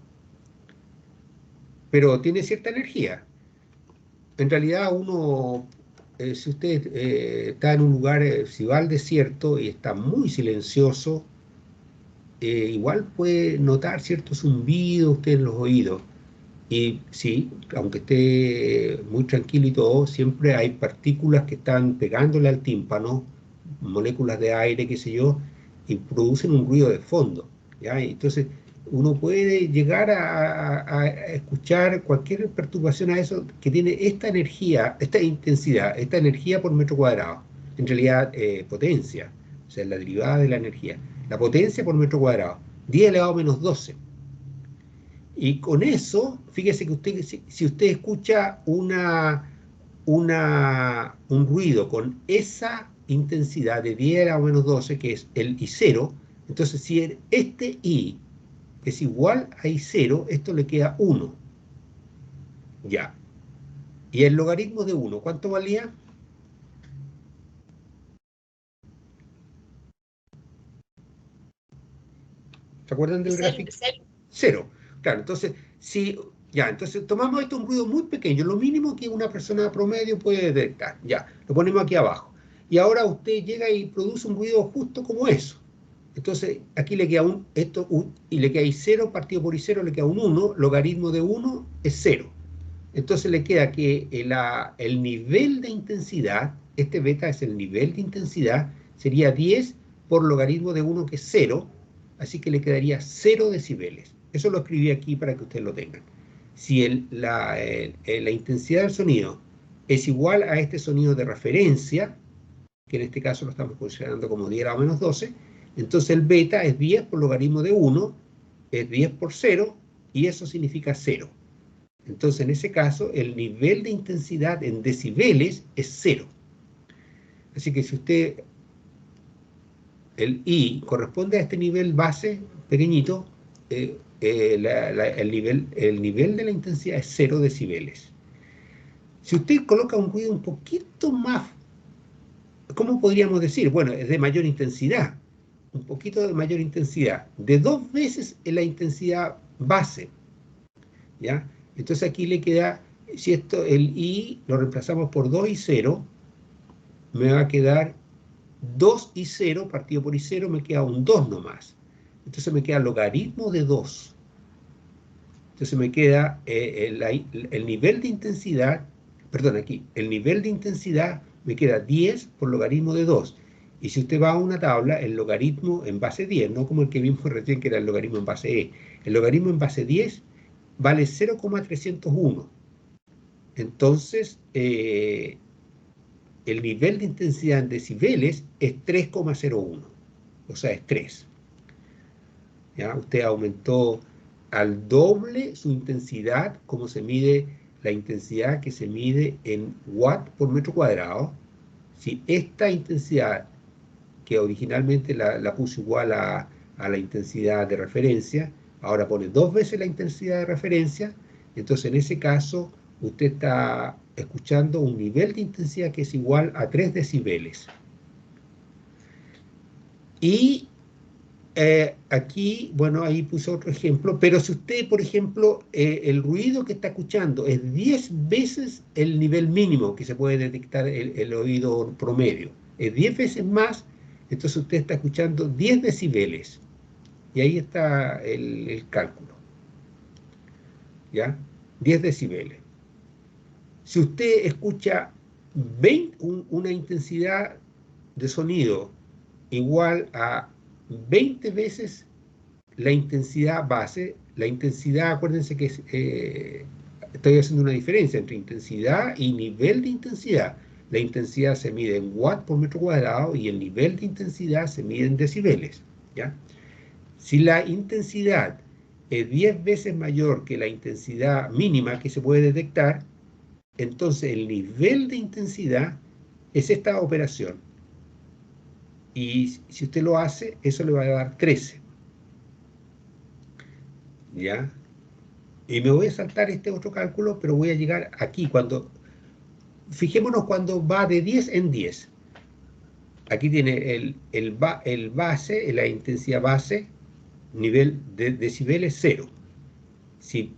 Pero tiene cierta energía. En realidad uno, si usted está en un lugar, si va al desierto y está muy silencioso, igual puede notar cierto zumbido usted en los oídos. Y sí, aunque esté muy tranquilo y todo, siempre hay partículas que están pegándole al tímpano, moléculas de aire, qué sé yo, y producen un ruido de fondo, ¿ya? Y entonces uno puede llegar a escuchar cualquier perturbación a eso que tiene esta energía, esta intensidad, esta energía por metro cuadrado. En realidad, potencia, o sea, la derivada de la energía. La potencia por metro cuadrado, 10 elevado a menos 12. Y con eso, fíjese que usted, si usted escucha un ruido con esa intensidad de 10 a menos 12, que es el I0, entonces si este I es igual a I0, esto le queda 1. Ya. Y el logaritmo de 1, ¿cuánto valía? ¿Se acuerdan del gráfico? 0. Claro, entonces, entonces tomamos esto un ruido muy pequeño, lo mínimo que una persona promedio puede detectar. Ya, lo ponemos aquí abajo. Y ahora usted llega y produce un ruido justo como eso. Entonces, aquí le queda y le queda I0 partido por I0, le queda un 1, logaritmo de 1 es 0. Entonces le queda que el nivel de intensidad, este beta es el nivel de intensidad, sería 10 por logaritmo de 1, que es 0, así que le quedaría 0 decibeles. Eso lo escribí aquí para que ustedes lo tengan. Si la intensidad del sonido es igual a este sonido de referencia, que en este caso lo estamos considerando como 10 a la menos 12, entonces el beta es 10 por logaritmo de 1, es 10 por 0, y eso significa 0. Entonces, en ese caso, el nivel de intensidad en decibeles es 0. Así que si usted, el I corresponde a este nivel base pequeñito, el nivel de la intensidad es 0 decibeles. Si usted coloca un ruido un poquito más, ¿cómo podríamos decir? Bueno, es de mayor intensidad, un poquito de mayor intensidad, de 2 veces en la intensidad base, ¿ya? Entonces aquí le queda, si el I lo reemplazamos por 2 y 0, me va a quedar 2 y 0, partido por I0, me queda un 2 nomás. Entonces me queda logaritmo de 2. Entonces me queda el nivel de intensidad, perdón, aquí, el nivel de intensidad me queda 10 por logaritmo de 2. Y si usted va a una tabla, el logaritmo en base 10, no como el que vimos recién, que era el logaritmo en base E, el logaritmo en base 10 vale 0,301. Entonces, el nivel de intensidad en decibeles es 3,01, o sea, es 3. ¿Ya? Usted aumentó al doble su intensidad, como se mide la intensidad que se mide en watt por metro cuadrado. Si esta intensidad, que originalmente la puso igual a la intensidad de referencia, ahora pone 2 veces la intensidad de referencia, entonces en ese caso usted está escuchando un nivel de intensidad que es igual a 3 decibeles. Y aquí, bueno, ahí puse otro ejemplo, pero si usted, por ejemplo, el ruido que está escuchando es 10 veces el nivel mínimo que se puede detectar el oído promedio, es 10 veces más, entonces usted está escuchando 10 decibeles, y ahí está el cálculo, ¿ya? 10 decibeles. Si usted escucha una intensidad de sonido igual a 20 veces la intensidad base, la intensidad, acuérdense que estoy haciendo una diferencia entre intensidad y nivel de intensidad. La intensidad se mide en watts por metro cuadrado y el nivel de intensidad se mide en decibeles, ¿ya? Si la intensidad es 10 veces mayor que la intensidad mínima que se puede detectar, entonces el nivel de intensidad es esta operación. Y si usted lo hace, eso le va a dar 13. ¿Ya? Y me voy a saltar este otro cálculo, pero voy a llegar aquí. Fijémonos cuando va de 10 en 10. Aquí tiene el base, la intensidad base, nivel de decibeles 0. Si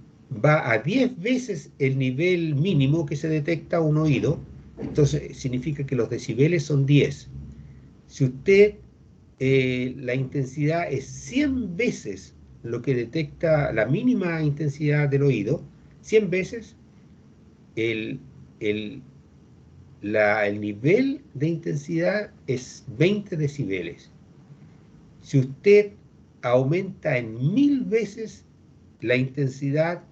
va a 10 veces el nivel mínimo que se detecta un oído, entonces significa que los decibeles son 10. Si usted, la intensidad es 100 veces lo que detecta la mínima intensidad del oído, 100 veces, el nivel de intensidad es 20 decibeles. Si usted aumenta en 1000 veces la intensidad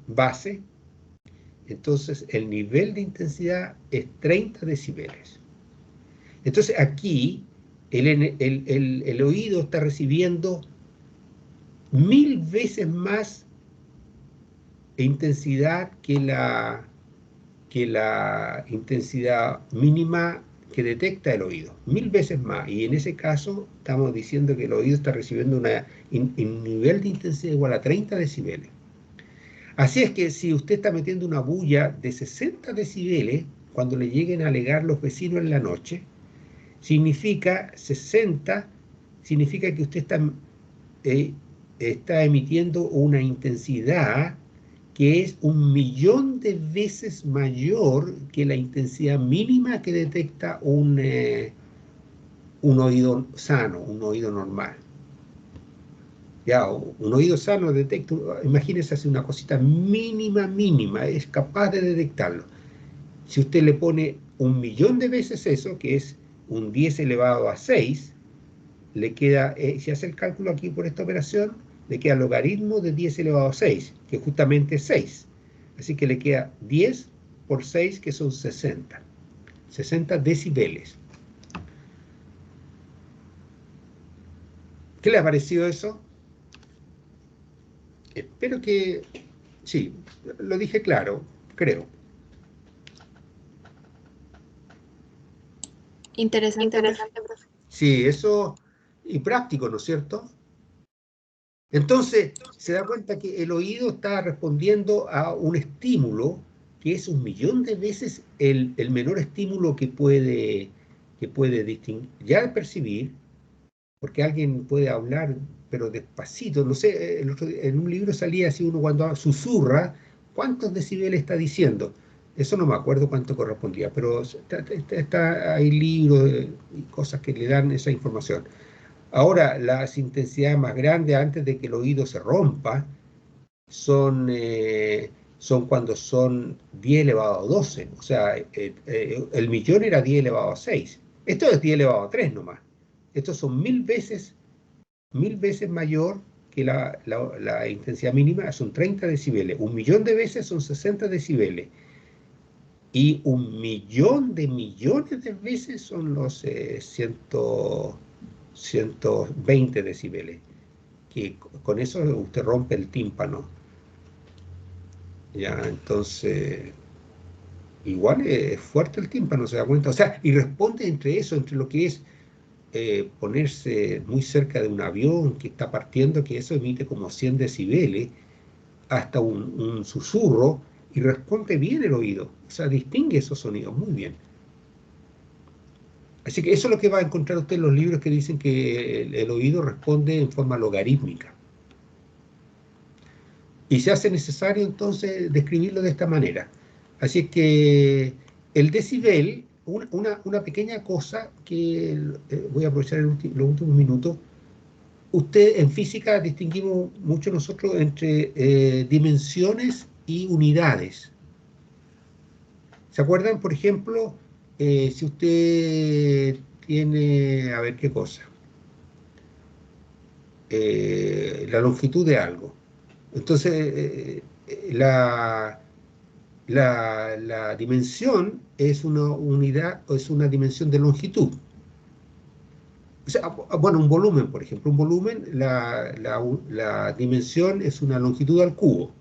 base, entonces el nivel de intensidad es 30 decibeles. Entonces aquí el oído está recibiendo 1000 veces más intensidad que la intensidad mínima que detecta el oído, 1000 veces más, y en ese caso estamos diciendo que el oído está recibiendo un nivel de intensidad igual a 30 decibeles. Así es que si usted está metiendo una bulla de 60 decibeles, cuando le lleguen a alegar los vecinos en la noche, significa 60, significa que usted está emitiendo una intensidad que es 1.000.000 de veces mayor que la intensidad mínima que detecta un oído sano, un oído normal. Ya, un oído sano detecta, imagínense, hace una cosita mínima, es capaz de detectarlo. Si usted le pone 1.000.000 de veces eso, que es un 10 elevado a 6, le queda, si hace el cálculo aquí por esta operación, le queda logaritmo de 10 elevado a 6, que justamente es 6. Así que le queda 10 por 6, que son 60. 60 decibeles. ¿Qué le ha parecido eso? Espero que... Sí, lo dije claro, creo. Interesante, profe. Sí, eso... Y práctico, ¿no es cierto? Entonces, se da cuenta que el oído está respondiendo a un estímulo que es 1.000.000 de veces el menor estímulo que puede distinguir, ya percibir, porque alguien puede hablar, pero despacito, no sé, en un libro salía así, uno cuando susurra, ¿cuántos decibeles está diciendo? Eso no me acuerdo cuánto correspondía, pero hay libros y cosas que le dan esa información. Ahora, las intensidades más grandes antes de que el oído se rompa son cuando son 10 elevado a 12. O sea, el millón era 10 elevado a 6. Esto es 10 elevado a 3 nomás. Estos son 1000 veces mayor que la intensidad mínima, son 30 decibeles. 1.000.000 de veces son 60 decibeles. Y 1.000.000 de millones de veces son los 120 decibeles, que con eso usted rompe el tímpano. Ya, entonces, igual es fuerte el tímpano, se da cuenta. O sea, y responde entre eso, entre lo que es ponerse muy cerca de un avión que está partiendo, que eso emite como 100 decibeles, hasta un susurro, y responde bien el oído. O sea, distingue esos sonidos muy bien. Así que eso es lo que va a encontrar usted en los libros que dicen que el oído responde en forma logarítmica. Y se hace necesario entonces describirlo de esta manera. Así es que el decibel, una pequeña cosa que voy a aprovechar los últimos minutos. Usted en física distinguimos mucho nosotros entre dimensiones y unidades. ¿Se acuerdan, por ejemplo, si usted tiene, a ver qué cosa, la longitud de algo? Entonces, la dimensión es una unidad, o es una dimensión de longitud. O sea, bueno, un volumen, por ejemplo, un volumen, la dimensión es una longitud al cubo.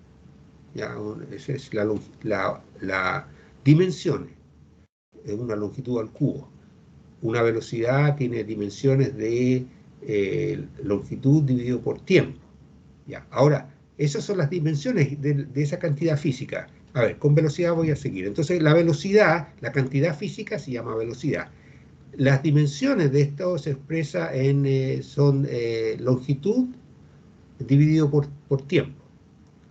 ¿Ya? Esa es la dimensión, es una longitud al cubo. Una velocidad tiene dimensiones de longitud dividido por tiempo. ¿Ya? Ahora, esas son las dimensiones de esa cantidad física. A ver, con velocidad voy a seguir. Entonces, la velocidad, la cantidad física se llama velocidad. Las dimensiones de esto se expresa son longitud dividido por tiempo.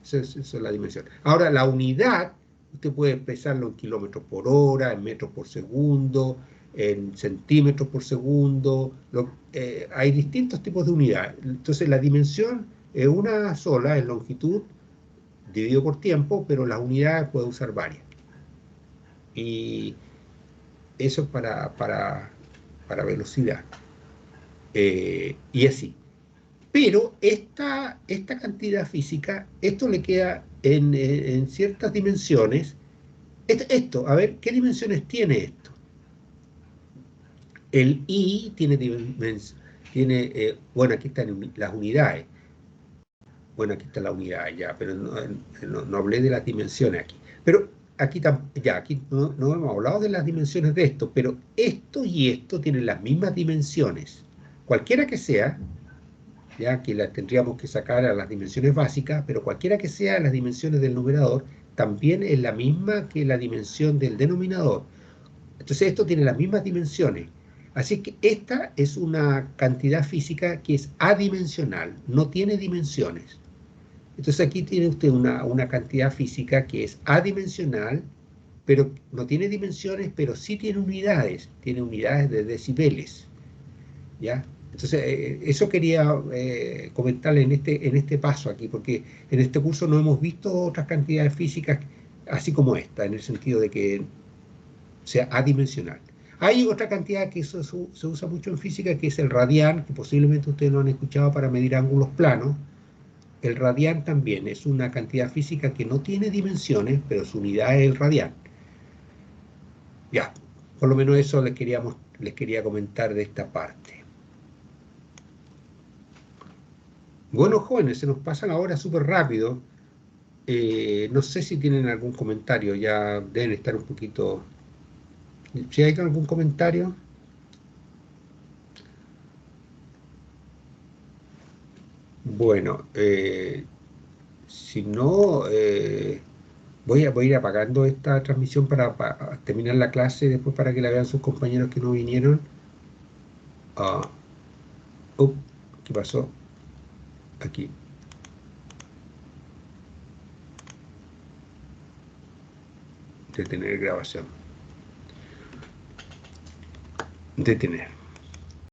Esa es la dimensión. Ahora, la unidad, usted puede expresarlo en kilómetros por hora, en metros por segundo, en centímetros por segundo. Hay distintos tipos de unidad. Entonces, la dimensión es una sola, es longitud dividido por tiempo, pero las unidades puede usar varias. Y eso es para velocidad. Y así. Pero esta cantidad física, esto le queda en ciertas dimensiones. A ver, ¿qué dimensiones tiene esto? El I tiene bueno, aquí están las unidades. Bueno, aquí está la unidad ya, pero no hablé de las dimensiones aquí. Pero aquí no hemos hablado de las dimensiones de esto, pero esto y esto tienen las mismas dimensiones. Cualquiera que sea, ya que las tendríamos que sacar a las dimensiones básicas, pero cualquiera que sea las dimensiones del numerador, también es la misma que la dimensión del denominador. Entonces esto tiene las mismas dimensiones. Así que esta es una cantidad física que es adimensional, no tiene dimensiones. Entonces aquí tiene usted una cantidad física que es adimensional, pero no tiene dimensiones, pero sí tiene unidades de decibeles. ¿Ya? Entonces, eso quería comentarle en este paso aquí, porque en este curso no hemos visto otras cantidades físicas así como esta, en el sentido de que sea adimensional. Hay otra cantidad que se usa mucho en física, que es el radián, que posiblemente ustedes lo han escuchado para medir ángulos planos. El radián también es una cantidad física que no tiene dimensiones, pero su unidad es el radián. Ya, por lo menos eso les quería comentar de esta parte. Bueno, jóvenes, se nos pasan ahora súper rápido. No sé si tienen algún comentario, ya deben estar un poquito... ¿Si hay algún comentario? Bueno, si no, voy a ir apagando esta transmisión para terminar la clase, después para que la vean sus compañeros que no vinieron. ¿Qué pasó? Aquí. Detener grabación. Detener.